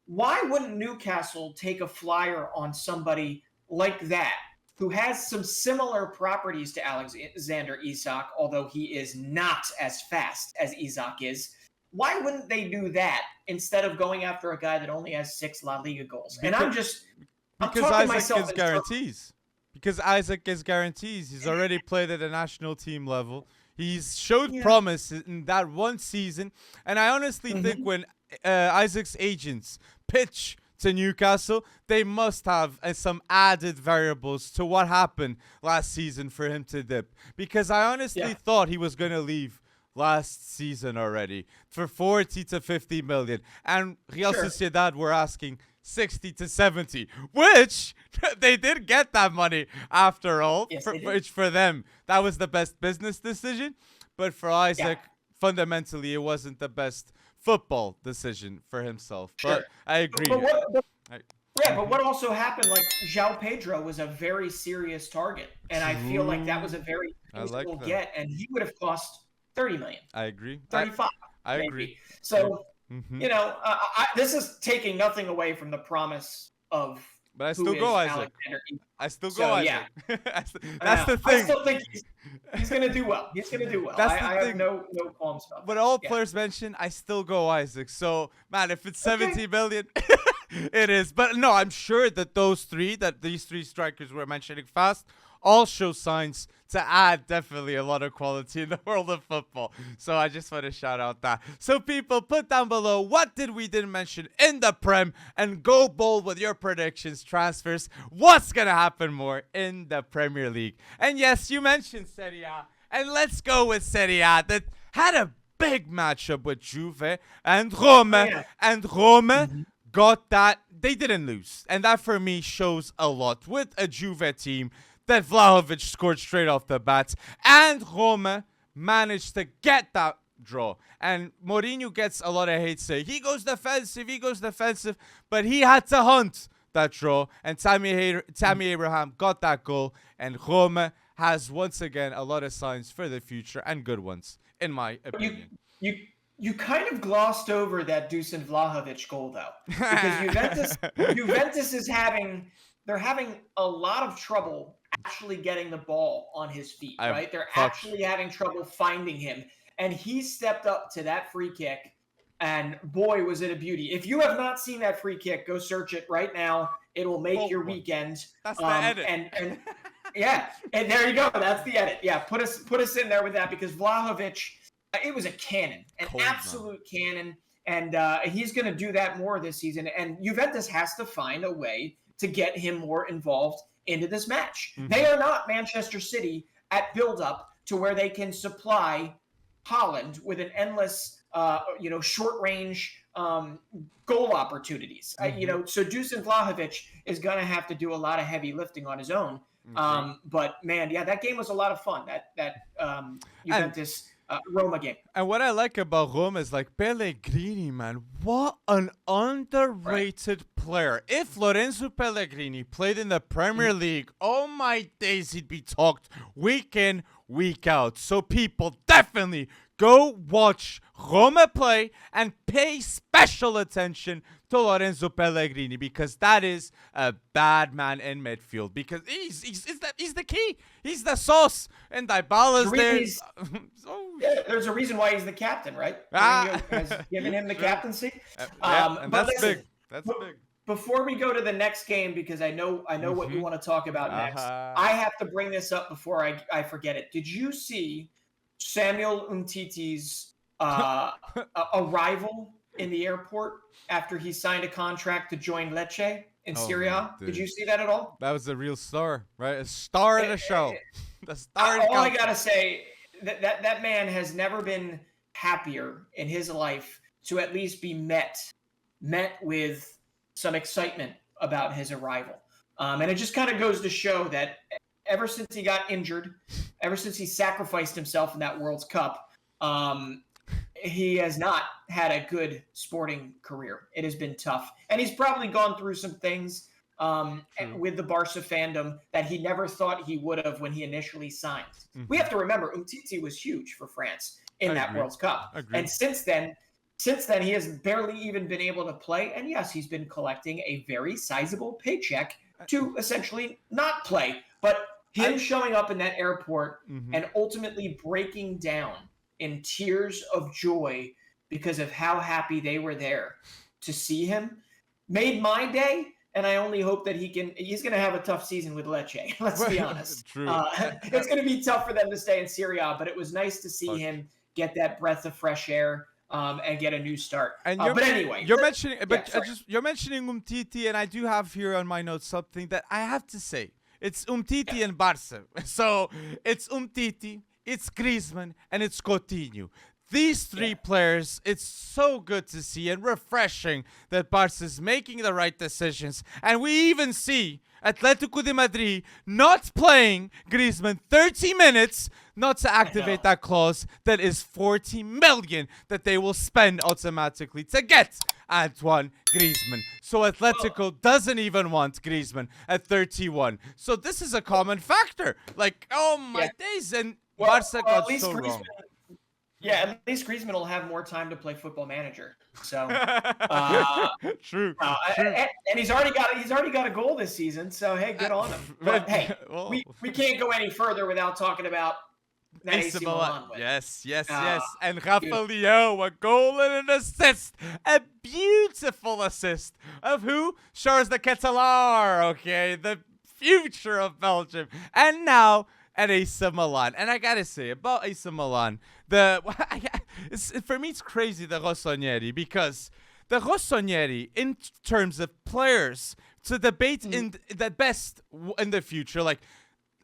Why wouldn't Newcastle take a flyer on somebody like that, who has some similar properties to Alexander Isak, although he is not as fast as Isak is? Why wouldn't they do that instead of going after a guy that only has 6 La Liga goals? And I'm Isaac gets guarantees. Because Isaac gets guarantees. He's already played at the national team level. He's showed promise in that one season. And I honestly think when Isaac's agents pitch to Newcastle, they must have some added variables to what happened last season for him to dip. Because I honestly thought he was going to leave last season already for 40 to 50 million, and Real Sociedad were asking 60 to 70, which they did get that money after all. Which for them, that was the best business decision, but for Isaac, fundamentally, it wasn't the best football decision for himself. But I agree. But what also happened, like, João Pedro was a very serious target, and I feel like that was a very reasonable get, and he would have cost 30 million. I agree. 35. I agree. So, this is taking nothing away from the promise of. But I still go Isaac. I still go Isaac. That's the thing. I still think he's going to do well. He's going to do well. I have no qualms about that. But all players mentioned, I still go Isaac. So, man, if it's 70 million, It is. But no, I'm sure that these three strikers we're mentioning fast, all show signs to add definitely a lot of quality in the world of football. So I just want to shout out that. So people, put down below what didn't mention in the Prem and go bold with your predictions, transfers. What's going to happen more in the Premier League? And yes, you mentioned Serie A. And let's go with Serie A that had a big matchup with Juve and Roma. Yeah. And Roma got that. They didn't lose. And that for me shows a lot with a Juve team that Vlahovic scored straight off the bat. And Roma managed to get that draw. And Mourinho gets a lot of hate saying he goes defensive, but he had to hunt that draw. And Tammy Abraham got that goal. And Roma has once again a lot of signs for the future and good ones, in my opinion. You kind of glossed over that Dusan Vlahovic goal though, because Juventus is having a lot of trouble actually getting the ball on his feet. Right, they're actually having trouble finding him, and he stepped up to that free kick, and boy, was it a beauty! If you have not seen that free kick, go search it right now. It will make your weekend. That's the edit. And yeah, and there you go. That's the edit. Yeah, put us in there with that because Vlahovic, it was a cannon, an absolute cannon, and he's going to do that more this season. And Juventus has to find a way to get him more involved into this match. They are not Manchester City at build-up to where they can supply Haaland with an endless, short-range goal opportunities. So Dusan Vlahovic is going to have to do a lot of heavy lifting on his own. But man, yeah, that game was a lot of fun. That Juventus Roma game. And what I like about Roma is like Pellegrini, man. What an underrated player. If Lorenzo Pellegrini played in the Premier League, oh my days, he'd be talked week in, week out. So people, definitely go watch Roma play and pay special attention to Lorenzo Pellegrini because that is a bad man in midfield because he's the key. He's the sauce. And Dybala's there. There's a reason why he's the captain, right? Mourinho has given him the captaincy. And but that's listen, big. That's big. Before we go to the next game, because I know what you want to talk about next, I have to bring this up before I forget it. Did you see Samuel Umtiti's arrival in the airport after he signed a contract to join Lecce in Serie A? Did you see that at all? That was a real star, right? A star in the show. The star. All I gotta say, that man has never been happier in his life to at least be met with some excitement about his arrival. And it just kind of goes to show that ever since he got injured, ever since he sacrificed himself in that World Cup, he has not had a good sporting career. It has been tough. And he's probably gone through some things with the Barca fandom that he never thought he would have when he initially signed. We have to remember, Umtiti was huge for France in that World Cup. And since then, he has barely even been able to play. And yes, he's been collecting a very sizable paycheck to essentially not play. But him showing up in that airport and ultimately breaking down in tears of joy because of how happy they were there to see him made my day. And I only hope that he's going to have a tough season with Lecce. Let's be honest. It's going to be tough for them to stay in Serie A, but it was nice to see him get that breath of fresh air and get a new start. But anyway, you're mentioning Umtiti, and I do have here on my notes something that I have to say. It's Umtiti and Barca. So it's Umtiti, it's Griezmann, and it's Coutinho. These three players, it's so good to see and refreshing that Barca is making the right decisions. And we even see Atletico de Madrid not playing Griezmann 30 minutes not to activate that clause that is 40 million that they will spend automatically to get Antoine Griezmann. So Atletico doesn't even want Griezmann at 31. So this is a common factor. Like, oh my days. And Barca got so wrong. Yeah, at least Griezmann will have more time to play Football Manager. So true. And he's already got a goal this season. So hey, good on him. But hey, we can't go any further without talking about that AC AC Milan. Milan win. Yes, yes, Uh, yes. And Rafael, a goal and an assist. A beautiful assist of who? Charles de Ketelaere, okay? The future of Belgium. And now at AC Milan. And I gotta say, about AC Milan, for me, it's crazy, the Rossoneri, because the Rossoneri, in terms of players, to debate in the best in the future, like,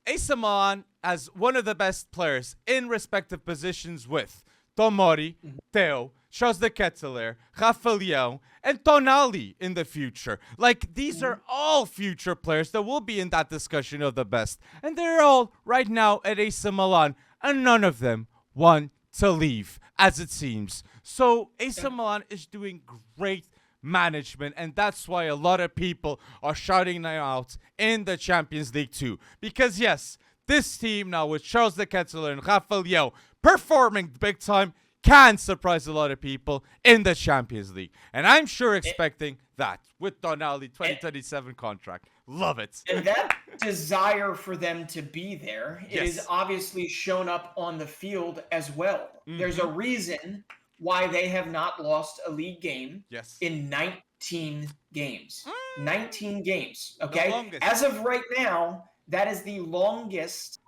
AC Milan as one of the best players in respective positions with Tomori, Theo, Charles de Ketelaere, Rafael, and Tonali in the future. Like, these are all future players that will be in that discussion of the best. And they're all right now at AC Milan, and none of them want to leave, as it seems. So AC Milan is doing great management, and that's why a lot of people are shouting them out in the Champions League too. Because yes, this team now with Charles de Ketelaere and Rafael performing big time can surprise a lot of people in the Champions League. And I'm sure expecting that with Tonali 2027 contract. Love it. And that desire for them to be there, it is obviously shown up on the field as well. There's a reason why they have not lost a league game in 19 games. 19 games, okay? As of right now, that is the longest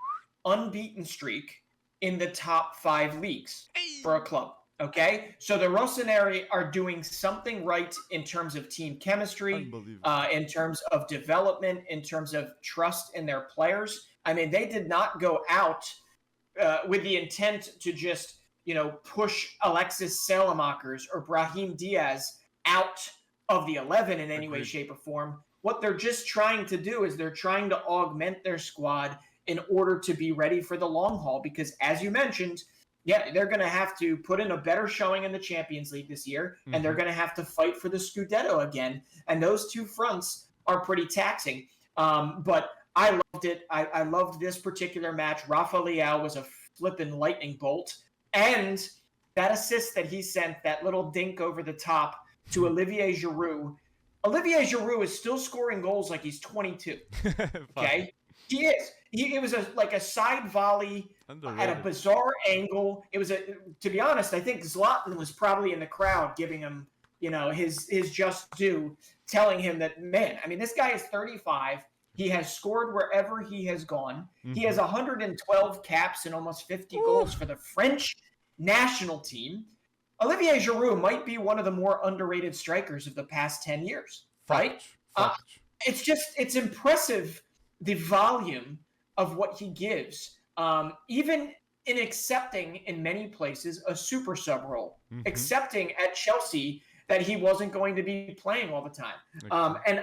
unbeaten streak in the top 5 leagues for a club, okay? So the Rossoneri are doing something right in terms of team chemistry, in terms of development, in terms of trust in their players. I mean, they did not go out with the intent to just push Alexis Salamakers or Brahim Diaz out of the 11 in any way, shape, or form. What they're just trying to do is they're trying to augment their squad in order to be ready for the long haul. Because as you mentioned, they're going to have to put in a better showing in the Champions League this year, and they're going to have to fight for the Scudetto again. And those two fronts are pretty taxing. But I loved it. I loved this particular match. Rafael was a flippin' lightning bolt. And that assist that he sent, that little dink over the top to Olivier Giroud. Olivier Giroud is still scoring goals like he's 22. Okay? He is. It was like a side volley at a bizarre angle. It was to be honest, I think Zlatan was probably in the crowd giving him, his just due, telling him that, man, I mean, this guy is 35. He has scored wherever he has gone. He has 112 caps and almost 50 goals for the French national team. Olivier Giroud might be one of the more underrated strikers of the past 10 years, right? It's impressive, the volume of what he gives, even in accepting in many places a super sub role, accepting at Chelsea that he wasn't going to be playing all the time. And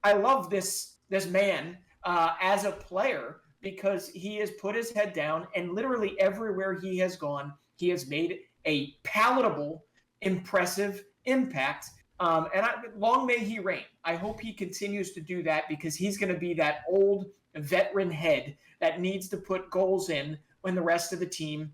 I love this man as a player, because he has put his head down, and literally everywhere he has gone, he has made a palatable, impressive impact. Long may he reign. I hope he continues to do that, because he's going to be that old veteran head that needs to put goals in when the rest of the team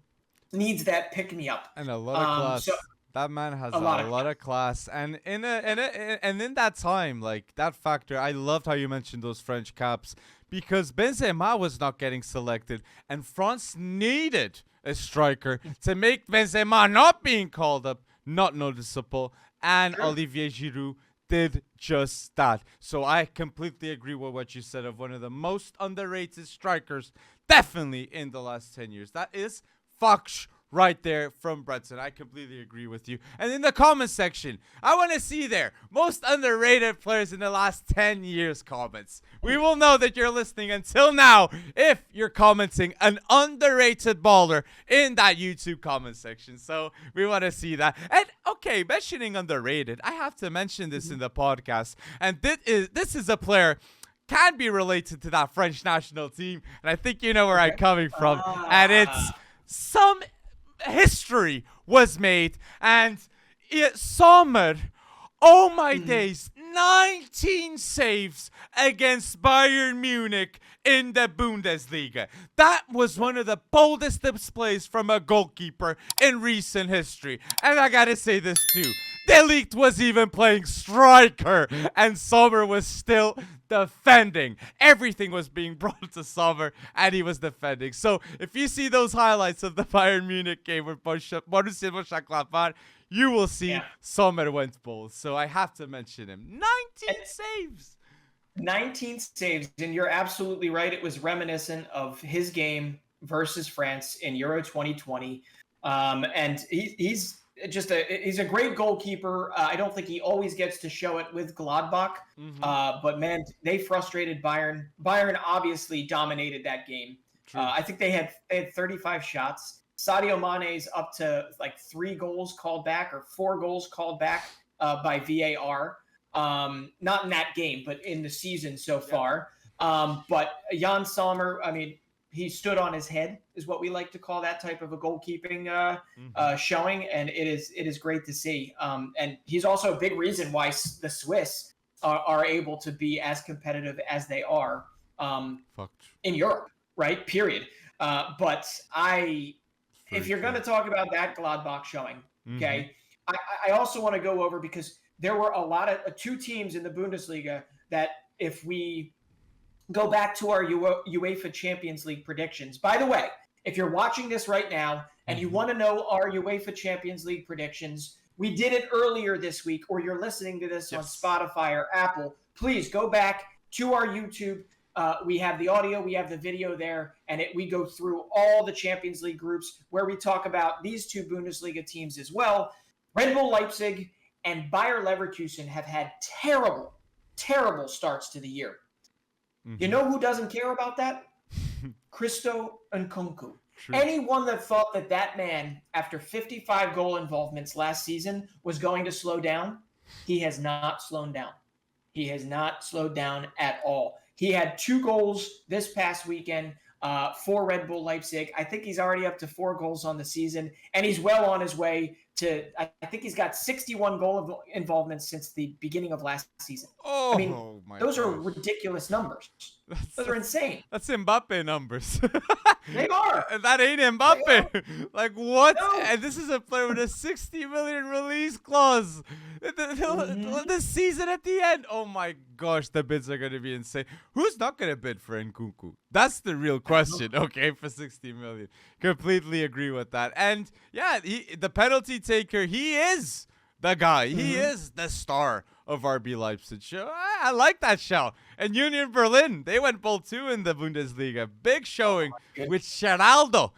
needs that pick-me-up. And a lot of class. That man has a lot of class, and in that time, like that factor, I loved how you mentioned those French caps, because Benzema was not getting selected, and France needed a striker to make Benzema not being called up not noticeable, and Olivier Giroud did just that. So I completely agree with what you said of one of the most underrated strikers, definitely in the last 10 years. That is Fox right there from Breton. I completely agree with you. And in the comment section, I want to see their most underrated players in the last 10 years comments. We will know that you're listening until now if you're commenting an underrated baller in that YouTube comment section. So we want to see that. And okay, mentioning underrated, I have to mention this in the podcast. And this is a player can be related to that French national team. And I think you know where I'm coming from. And it's some history was made, and Sommer, oh my days, 19 saves against Bayern Munich in the Bundesliga. That was one of the boldest displays from a goalkeeper in recent history. And I gotta say this too, De Ligt was even playing striker, and Sommer was still defending. Everything was being brought to Sommer, and he was defending. So if you see those highlights of the Bayern Munich game with Borussia Mönchengladbach, you will see Sommer went bold. So I have to mention him. 19 saves. 19 saves, and you're absolutely right. It was reminiscent of his game versus France in Euro 2020. And he's a great goalkeeper. I don't think he always gets to show it with Gladbach. But man, they frustrated Bayern. Bayern obviously dominated that game. I think they had 35 shots. Sadio Mane's up to like 3 goals called back or 4 goals called back by VAR. Not in that game, but in the season so far. But Yann Sommer, I mean, he stood on his head, is what we like to call that type of a goalkeeping showing, and it is great to see. And he's also a big reason why the Swiss are able to be as competitive as they are in Europe, right? Period. But if you're going to talk about that Gladbach showing, okay, I also want to go over because there were a lot of 2 teams in the Bundesliga that if we go back to our UEFA Champions League predictions. By the way, if you're watching this right now and you want to know our UEFA Champions League predictions, we did it earlier this week, or you're listening to this on Spotify or Apple, please go back to our YouTube. We have the audio, we have the video there, and we go through all the Champions League groups where we talk about these 2 Bundesliga teams as well. Red Bull Leipzig and Bayer Leverkusen have had terrible, terrible starts to the year. You know who doesn't care about that? Christo Nkunku. Anyone that thought that man, after 55 goal involvements last season, was going to slow down, he has not slowed down. He has not slowed down at all. He had 2 goals this past weekend for Red Bull Leipzig. I think he's already up to 4 goals on the season, and he's well on his way to, I think he's got 61 goal involvements since the beginning of last season. Oh, I mean, those are ridiculous numbers. Those are insane. That's Mbappe numbers. They are. That ain't Mbappe. Like, what? No. And this is a player with a 60 million release clause. The season at the end. Oh, my gosh. The bids are going to be insane. Who's not going to bid for Nkunku? That's the real question, okay, for 60 million. Completely agree with that. And, yeah, the penalty taker, he is the guy. He is the star of RB Leipzig. I like that shout. And Union Berlin, they went bold too in the Bundesliga. Big showing with Ronaldo.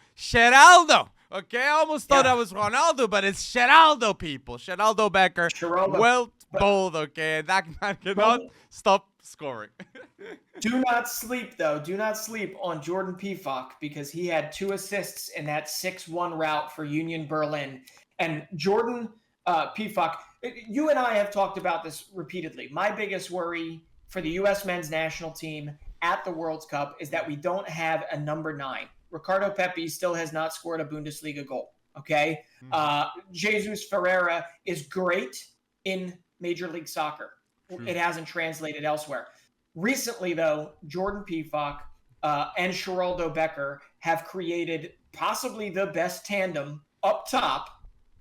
Okay, I almost thought that was Ronaldo, but it's Ronaldo, people. Ronaldo Becker. Well, bold, okay. And that man cannot stop scoring. Do not sleep, though. Do not sleep on Jordan Pefok because he had 2 assists in that 6-1 rout for Union Berlin. And Jordan Pefok, you and I have talked about this repeatedly. My biggest worry for the U.S. men's national team at the World Cup is that we don't have a number 9. Ricardo Pepi still has not scored a Bundesliga goal, okay? Jesus Ferreira is great in Major League Soccer. It hasn't translated elsewhere. Recently, though, Jordan Pefok and Geraldo Becker have created possibly the best tandem up top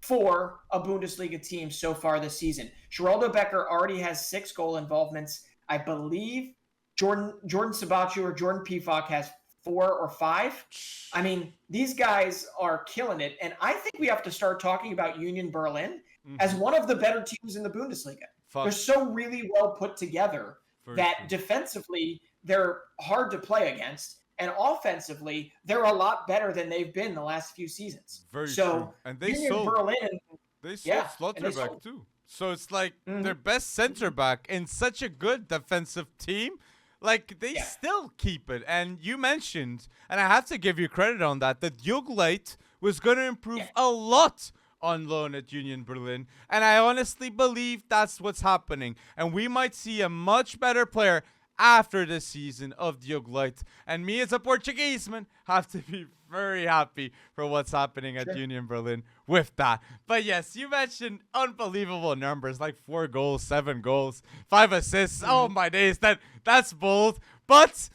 for a Bundesliga team so far this season. Geraldo Becker already has 6 goal involvements. I believe Jordan Sabachu or Jordan Pefok has 4 or 5. I mean, these guys are killing it. And I think we have to start talking about Union Berlin as one of the better teams in the Bundesliga. They're so really well put together that defensively they're hard to play against. And offensively, they're a lot better than they've been the last few seasons. Very true. And they sold Berlin. They sold Slotterback too. So it's like their best center back in such a good defensive team. Like, they still keep it. And you mentioned, and I have to give you credit on that Jugleit was going to improve a lot on loan at Union Berlin. And I honestly believe that's what's happening. And we might see a much better player after the season of Jugleit. And me as a Portuguese man have to be very happy for what's happening at Union Berlin with that. But yes, you mentioned unbelievable numbers like 4 goals, 7 goals, 5 assists. Oh my days, that's bold. But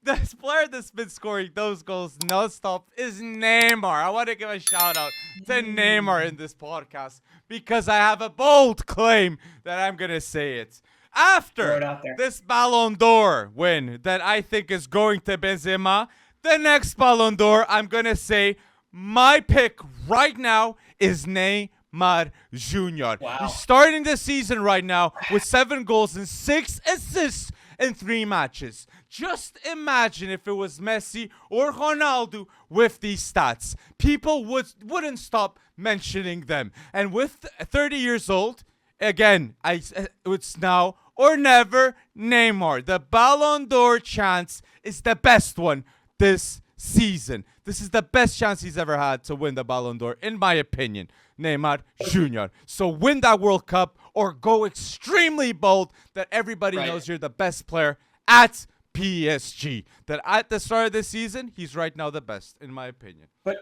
this player that's been scoring those goals nonstop is Neymar. I want to give a shout out to Neymar in this podcast because I have a bold claim that I'm going to say it. Throw After it out there. this Ballon d'Or win that I think is going to Benzema, the next Ballon d'Or, I'm going to say my pick right now is Neymar Jr. Wow. He's starting the season right now with 7 goals and 6 assists in 3 matches. Just imagine if it was Messi or Ronaldo with these stats. People wouldn't stop mentioning them. And with 30 years old, again, it's now or never Neymar. The Ballon d'Or chance is the best one this season. This is the best chance he's ever had to win the Ballon d'Or, in my opinion. Neymar Jr. So win that World Cup or go extremely bold that everybody knows you're the best player at PSG. That at the start of the season, he's right now the best, in my opinion. But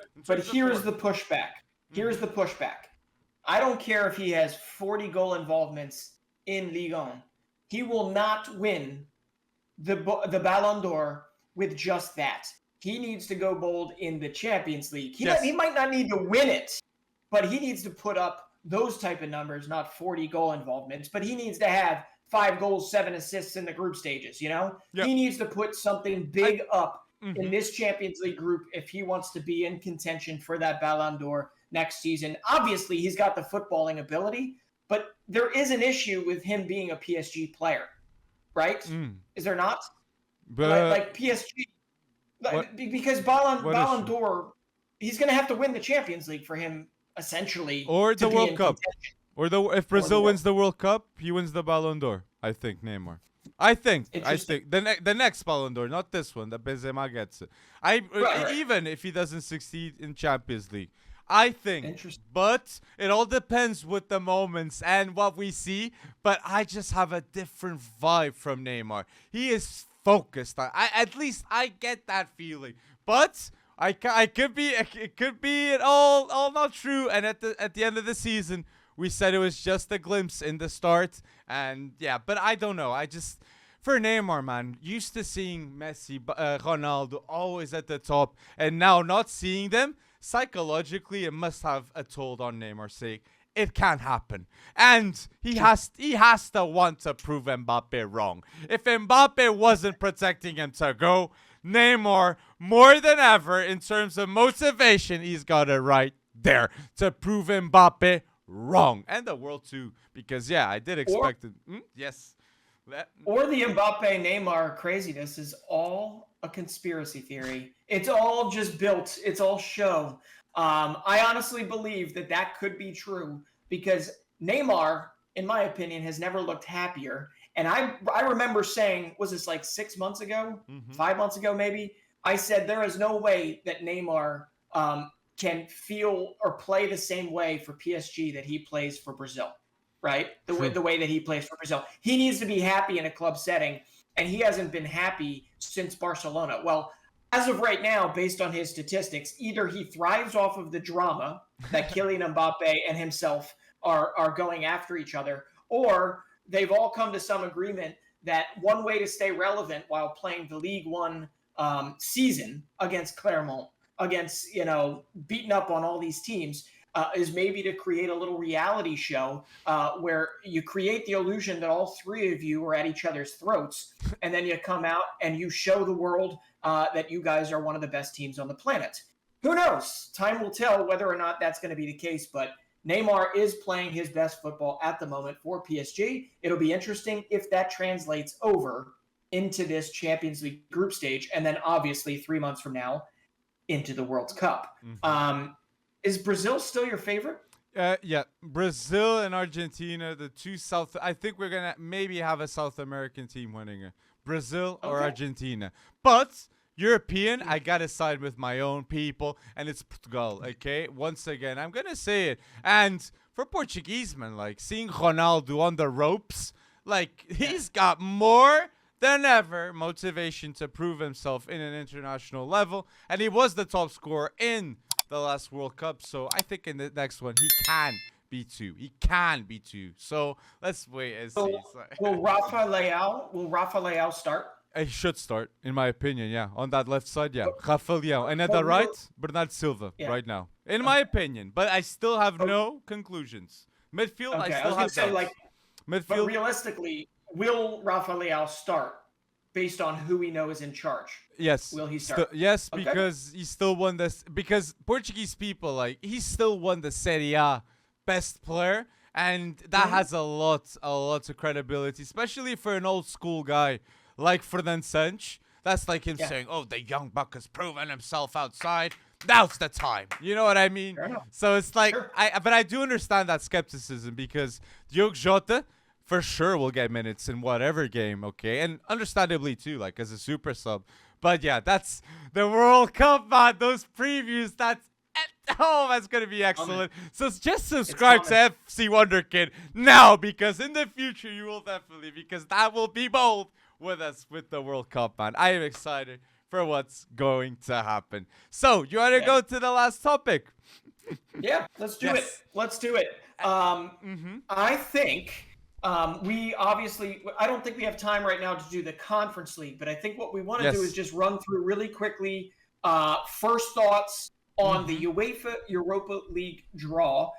here's the pushback. Here's the pushback. I don't care if he has 40 goal involvements in Ligue 1. He will not win the Ballon d'Or with just that. He needs to go bold in the Champions League. He might not need to win it, but he needs to put up those type of numbers, not 40 goal involvements. But he needs to have 5 goals, 7 assists in the group stages, you know? Yep. He needs to put something big up in this Champions League group if he wants to be in contention for that Ballon d'Or next season. Obviously, he's got the footballing ability, but there is an issue with him being a PSG player, right? Is there not? But, like PSG, because Ballon d'Or, he's going to have to win the Champions League for him, essentially. Or the World Cup. Contention. If Brazil wins the World Cup, he wins the Ballon d'Or. I think Neymar. I think the next Ballon d'Or, not this one. That Benzema gets it. Even if he doesn't succeed in Champions League, I think. But it all depends with the moments and what we see. But I just have a different vibe from Neymar. He is focused. At least I get that feeling. But it could be all not true. And at the end of the season, we said it was just a glimpse in the start. And yeah, but I don't know. For Neymar, man, used to seeing Messi, Ronaldo always at the top, and now not seeing them, psychologically, it must have a toll on Neymar's sake. It can't happen. And he has to want to prove Mbappe wrong. If Mbappe wasn't protecting him to go, Neymar, more than ever, in terms of motivation, he's got it right there to prove Mbappe wrong. And the world too, because I did expect it. Yes. Or the Mbappe Neymar craziness is all a conspiracy theory. It's all just built. It's all show. I honestly believe that could be true because Neymar, in my opinion, has never looked happier. And I remember saying, was this like 6 months ago, 5 months ago maybe? I said there is no way that Neymar can feel or play the same way for PSG that he plays for Brazil, right? The way that he plays for Brazil. He needs to be happy in a club setting, and he hasn't been happy since Barcelona. Well, as of right now, based on his statistics, either he thrives off of the drama that Kylian Mbappe and himself are going after each other, or they've all come to some agreement that one way to stay relevant while playing the League One season against Clermont, against, beating up on all these teams, is maybe to create a little reality show where you create the illusion that all 3 of you are at each other's throats, and then you come out and you show the world that you guys are one of the best teams on the planet. Who knows? Time will tell whether or not that's going to be the case, but Neymar is playing his best football at the moment for PSG. It'll be interesting if that translates over into this Champions League group stage, and then obviously 3 months from now into the World Cup. Is Brazil still your favorite? Yeah, Brazil and Argentina, the two I think we're gonna maybe have a South American team winning it. Brazil or Argentina, but European, I gotta side with my own people, and it's Portugal. Okay, once again, I'm gonna say it. And for Portuguese man, like seeing Ronaldo on the ropes, like he's got more than ever motivation to prove himself in an international level, and he was the top scorer in the last World Cup. So I think in the next one he can be 2. He can be 2. So let's wait and see. Will Rafa Leao start? He should start, in my opinion, yeah. On that left side, yeah. But- Rafael Leão. And at but the right, real- Bernardo Silva, Yeah. right now. In my opinion. But I still have Oh. no conclusions. Midfield, Okay, I I still was gonna have say doubts. like, but Midfield, realistically, will Rafa Leão start based on who we know is in charge? yes. Will he start? Yes, Okay. because he still won this. Because Portuguese people, like, he still won the Serie A best player. And that Mhm. has a lot of credibility, especially for an old school guy like Fernando Santos. That's like him Yeah. saying, "Oh, the young buck has proven himself outside. Now's the time." You know what I mean? Fair enough. So it's like, Sure. but I do understand that skepticism because Diogo Jota for sure will get minutes in whatever game, okay, and understandably too, like as a super sub. But yeah, that's the World Cup, man. Those previews, that's gonna be excellent. So just subscribe to coming. FC Wonderkid now, because in the future you will definitely, because that will be bold with us with the World Cup, man. I am excited for what's going to happen. So you want to Yeah. go to the last topic? Yeah, let's do it. Yes. Let's do it. I think we obviously, I don't think we have time right now to do the Conference League, but I think what we want to do Yes. is just run through really quickly first thoughts on the UEFA Europa League draw.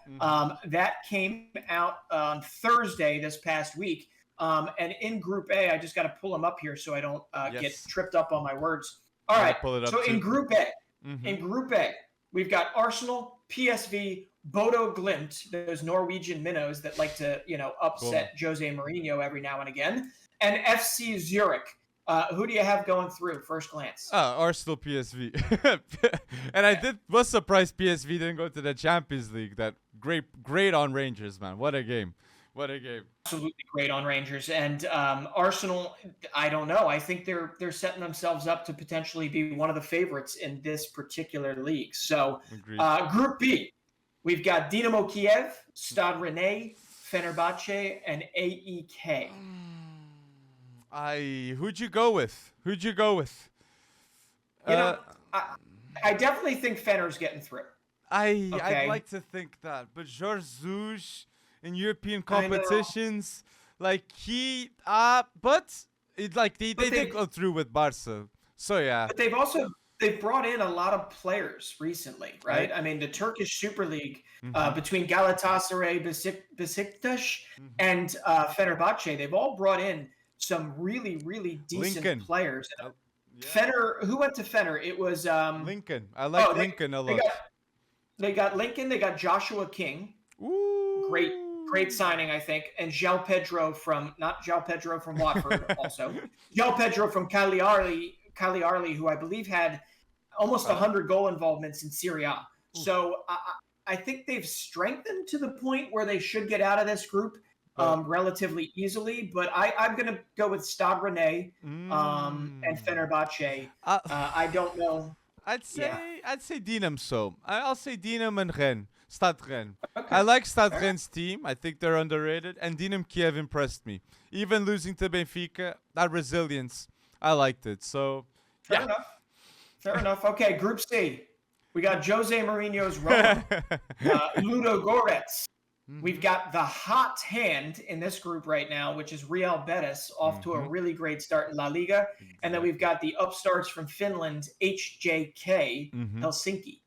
That came out on Thursday this past week. And in Group A, I just got to pull them up here so I don't get Yes. tripped up on my words. All I'll right. pull it up So in too. Group A, Mhm. we've got Arsenal, PSV, Bodo Glimt, those Norwegian minnows that like to, upset Jose Mourinho every now and again, and FC Zurich. Who do you have going through first glance? Arsenal, PSV, and I was surprised PSV didn't go to the Champions League. That great on Rangers, man. What a game! What a game! Absolutely great on Rangers, and Arsenal. I don't know. I think they're setting themselves up to potentially be one of the favorites in this particular league. So, Agreed. Group B, we've got Dynamo Kiev, Stade Rennais, Fenerbahce, and AEK. Who'd you go with? I definitely think Fener's getting through. I'd Okay. like to think that, but Jorge Jesus in European I know. competitions, like but it like they But did go through with Barca. So yeah, But they've brought in a lot of players recently, right? I mean, the Turkish Super League between Galatasaray, Besiktas, and Fenerbahce, they've all brought in some really, really decent Lincoln. players. Yeah. Fener, who went to Fener? It was Lincoln. I like oh, they- Lincoln a they lot. they got Lincoln, they got Joshua King, Ooh. great signing, I think, and João Pedro from Watford, also João Pedro from Cagliari, who I believe had almost 100 goal involvements in Serie A. So I think they've strengthened to the point where they should get out of this group relatively easily. But I'm going to go with Stade Rennais and Fenerbahce. I don't know. I'd say Dinam. So I'll say Dinam and Rennes. Stade Rennes. Okay. I like Stade Fair. Rennes' team. I think they're underrated. And Dinam Kiev impressed me. Even losing to Benfica, that resilience, I liked it. So Fair enough. Okay, Group C. We got Jose Mourinho's Roma, Ludo Goretz. We've got the hot hand in this group right now, which is Real Betis, off to a really great start in La Liga. And then we've got the upstarts from Finland, HJK, Helsinki.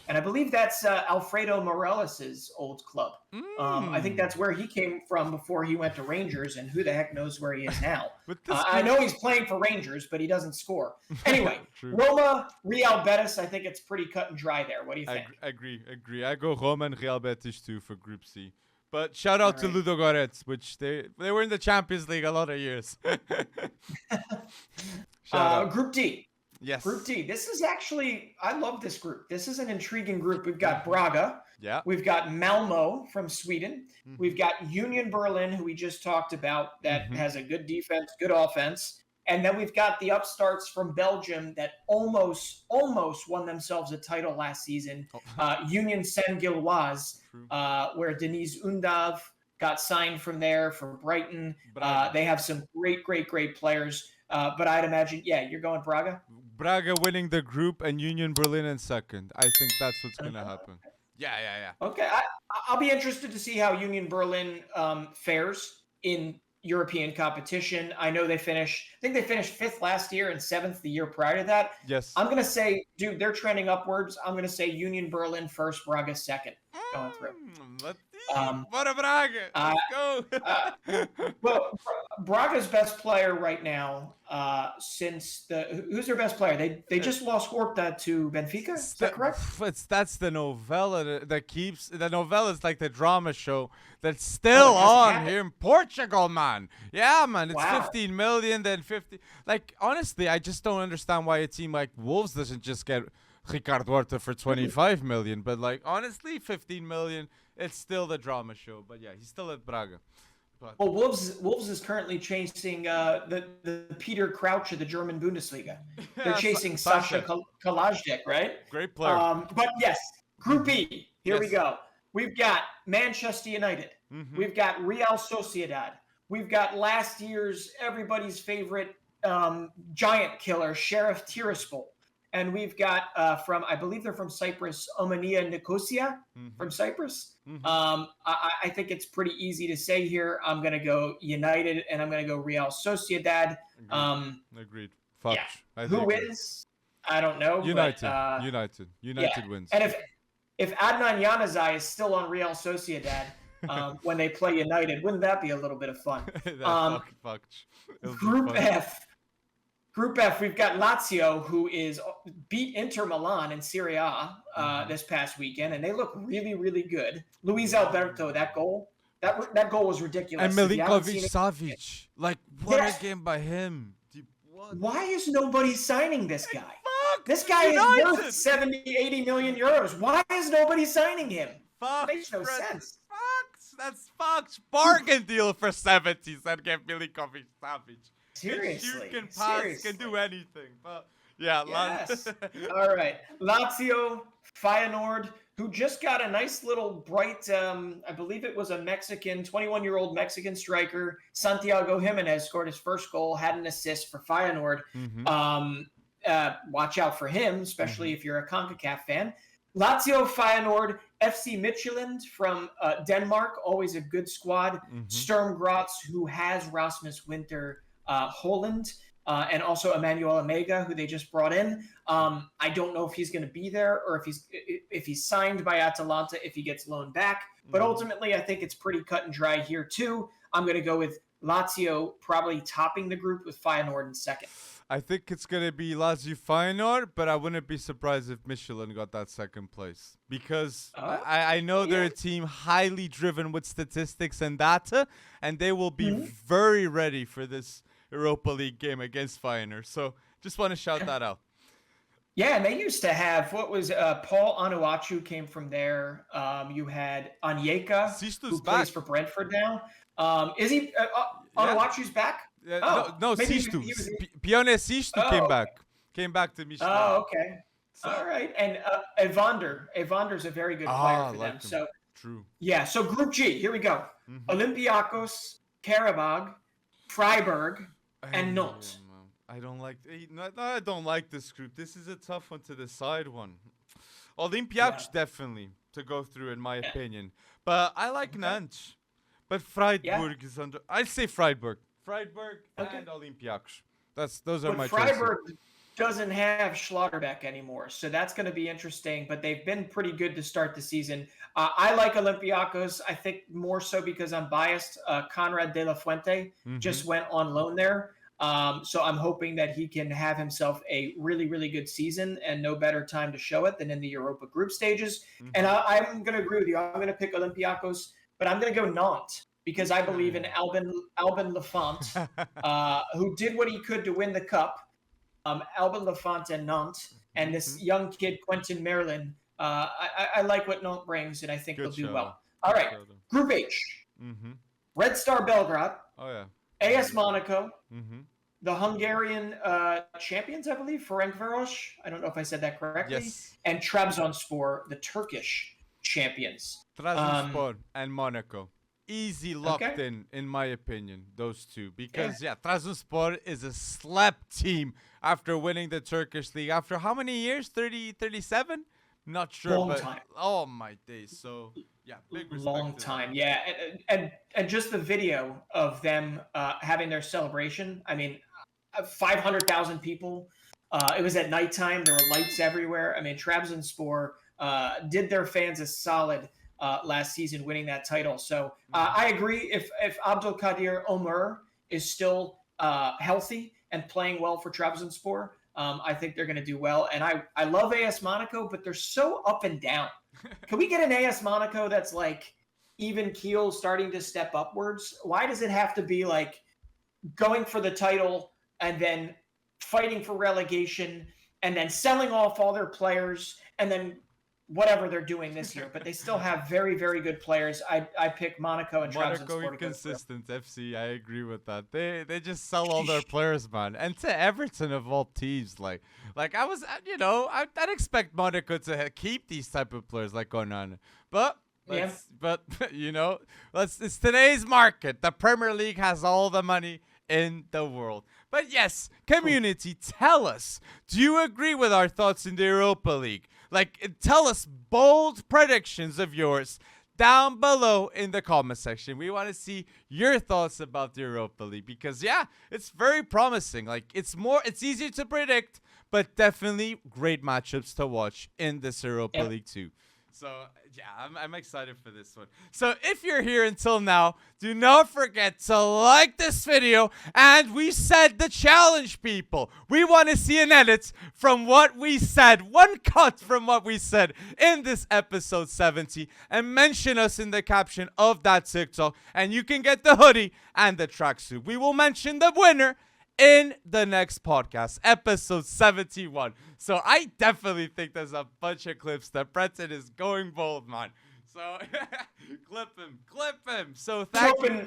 And I believe that's Alfredo Morelos' old club. I think that's where he came from before he went to Rangers, and who the heck knows where he is now. I know he's playing for Rangers, but he doesn't score. Anyway, True. Roma, Real Betis, I think it's pretty cut and dry there. What do you think? Agree. I go Roma and Real Betis too for Group C. But shout out to Ludo Goretz, which they were in the Champions League a lot of years. Shout out. Group D. Yes. Group D. This is actually, I love this group. This is an intriguing group. We've got Braga. Yeah. We've got Malmo from Sweden. We've got Union Berlin, who we just talked about, that has a good defense, good offense. And then we've got the upstarts from Belgium that almost won themselves a title last season. Union Saint-Gilloise, where Denise Undav got signed from there for Brighton. They have some great players. But I'd imagine, you're going Braga? Braga winning the group and Union Berlin in second. I think that's what's going to happen. Yeah. Okay, I'll be interested to see how Union Berlin fares in European competition. I know I think they finished 5th last year and 7th the year prior to that. Yes. I'm going to say, dude, they're trending upwards. I'm going to say Union Berlin first, Braga second going through. Let's see. Bora Braga. Let's go. Well, Braga's best player right now, who's their best player? They just lost Horta to Benfica. Is that correct? That's the novella that keeps the novella is like the drama show that's still on here in Portugal, man. Yeah, man. It's 15 million, then 50. Like, honestly, I just don't understand why a team like Wolves doesn't just get Ricardo Horta for 25 million. But like, honestly, 15 million. It's still the drama show. But yeah, he's still at Braga. But well, Wolves is currently chasing the Peter Crouch of the German Bundesliga. They're chasing Sasha Kalajdzic, right? Great player. But yes, Group E. Here we go. We've got Manchester United. Mm-hmm. We've got Real Sociedad. We've got last year's everybody's favorite giant killer, Sheriff Tiraspol. And we've got I believe they're from Cyprus, Omonia Nicosia from Cyprus. Mm-hmm. I think it's pretty easy to say here. I'm going to go United, and I'm going to go Real Sociedad. Agreed. Fuck. Yeah. Who wins? I don't know. United. But, United wins. And if Adnan Januzaj is still on Real Sociedad when they play United, wouldn't that be a little bit of fun? Group F, we've got Lazio, who beat Inter Milan in Serie A this past weekend, and they look really, really good. Luis Alberto, that goal was ridiculous. And Milinkovic-Savic, like what a game by him. Why is nobody signing this guy? This guy United. is worth 70, 80 million euros. Why is nobody signing him? Makes no sense. That's Fox. Bargain deal for 70 cents. Get Milinkovic-Savic. Seriously. You can pass, can do anything. But yeah, yes. All right. Lazio, Feyenoord, who just got a nice little bright, I believe it was a 21-year-old Mexican striker, Santiago Jimenez, scored his first goal, had an assist for Feyenoord. Mm-hmm. Watch out for him, especially if you're a CONCACAF fan. Lazio, Feyenoord, FC Midtjylland from Denmark, always a good squad. Mm-hmm. Sturm Graz, who has Rasmus Winter Haaland, and also Emmanuel Omega, who they just brought in. I don't know if he's going to be there or if he's signed by Atalanta, if he gets loaned back. But ultimately, I think it's pretty cut and dry here too. I'm going to go with Lazio probably topping the group with Feyenoord in second. I think it's going to be Lazio Feyenoord, but I wouldn't be surprised if Michelin got that second place. Because I know they're a team highly driven with statistics and data, and they will be very ready for this Europa League game against Feyenoord. So just want to shout that out. Yeah, and they used to have, Paul Onuachu came from there. You had Onyeka, who plays for Brentford now. Is he, Onuachu's back? No, Sistu. Pione Sistu came back to Michelin. Oh, okay. So. All right. And Evander's a very good player for them. So true. Yeah, so Group G, here we go. Olympiacos, Karabag, Freiburg, and Nantes. I don't like this group. This is a tough one to decide one. Olympiacos definitely to go through in my opinion. But I like Nantes. But Freiburg is under. I'd say Freiburg and Olympiacos. Those are my choices. Freiburg doesn't have Schlotterbeck anymore, so that's going to be interesting. But they've been pretty good to start the season. I like Olympiacos. I think more so because I'm biased. Conrad de la Fuente just went on loan there. So I'm hoping that he can have himself a really, really good season, and no better time to show it than in the Europa group stages. And I'm going to agree with you. I'm going to pick Olympiacos, but I'm going to go Nantes because I believe in Albin Lafont, who did what he could to win the cup. Albin Lafont and Nantes, and this young kid, Quentin Merlin. I like what Nantes brings, and I think they'll do well. All right, Group H. Red Star Belgrade. Oh, yeah. AS Monaco. The Hungarian champions, I believe, Ferencváros. I don't know if I said that correctly. Yes. And Trabzonspor, the Turkish champions. Trabzonspor and Monaco. Easy locked in my opinion, those two. Because, Trabzonspor is a slept team after winning the Turkish league. After how many years? 37? Not sure, Long but time. oh my days. So yeah, big respect. Long to them. time, yeah, and just the video of them having their celebration. I mean, 500,000 people. It was at nighttime. There were lights everywhere. I mean, Trabzonspor did their fans a solid last season, winning that title. So I agree. If Abdulkadir Ömür is still healthy and playing well for Trabzonspor, I think they're going to do well. And I love AS Monaco, but they're so up and down. Can we get an AS Monaco that's like even keel, starting to step upwards? Why does it have to be like going for the title and then fighting for relegation and then selling off all their players and then whatever they're doing this year? But they still have very, very good players. I pick Monaco and Monaco Trabzonspor. inconsistent FC. I agree with that. They just sell all their players, man. And to Everton of all teams, like I was, I'd expect Monaco to keep these type of players like Onana, but. It's today's market. The Premier League has all the money in the world. But yes, community, tell us, do you agree with our thoughts in the Europa League? Like, tell us bold predictions of yours down below in the comment section. We want to see your thoughts about the Europa League because, yeah, it's very promising. Like, it's easier to predict, but definitely great matchups to watch in this Europa League too. So, yeah, I'm excited for this one. So, if you're here until now, do not forget to like this video. And we said the challenge, people. We want to see an edit from what we said, one cut from what we said in this episode 70. And mention us in the caption of that TikTok. And you can get the hoodie and the tracksuit. We will mention the winner in the next podcast, episode 71. So I definitely think there's a bunch of clips that Breton is going bold, man. So clip him. So thank you.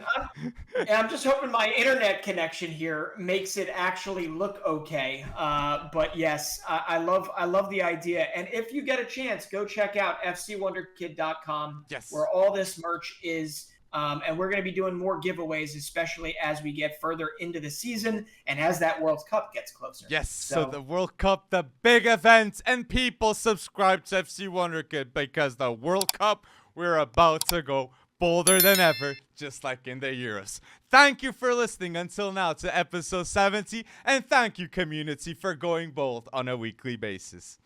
I'm just hoping my internet connection here makes it actually look okay. But yes, I love the idea. And if you get a chance, go check out fcwonderkid.com, where all this merch is. And we're going to be doing more giveaways, especially as we get further into the season and as that World Cup gets closer. Yes, so the World Cup, the big event, and people subscribe to FC Wonderkid because the World Cup, we're about to go bolder than ever, just like in the Euros. Thank you for listening until now to episode 70, and thank you, community, for going bold on a weekly basis.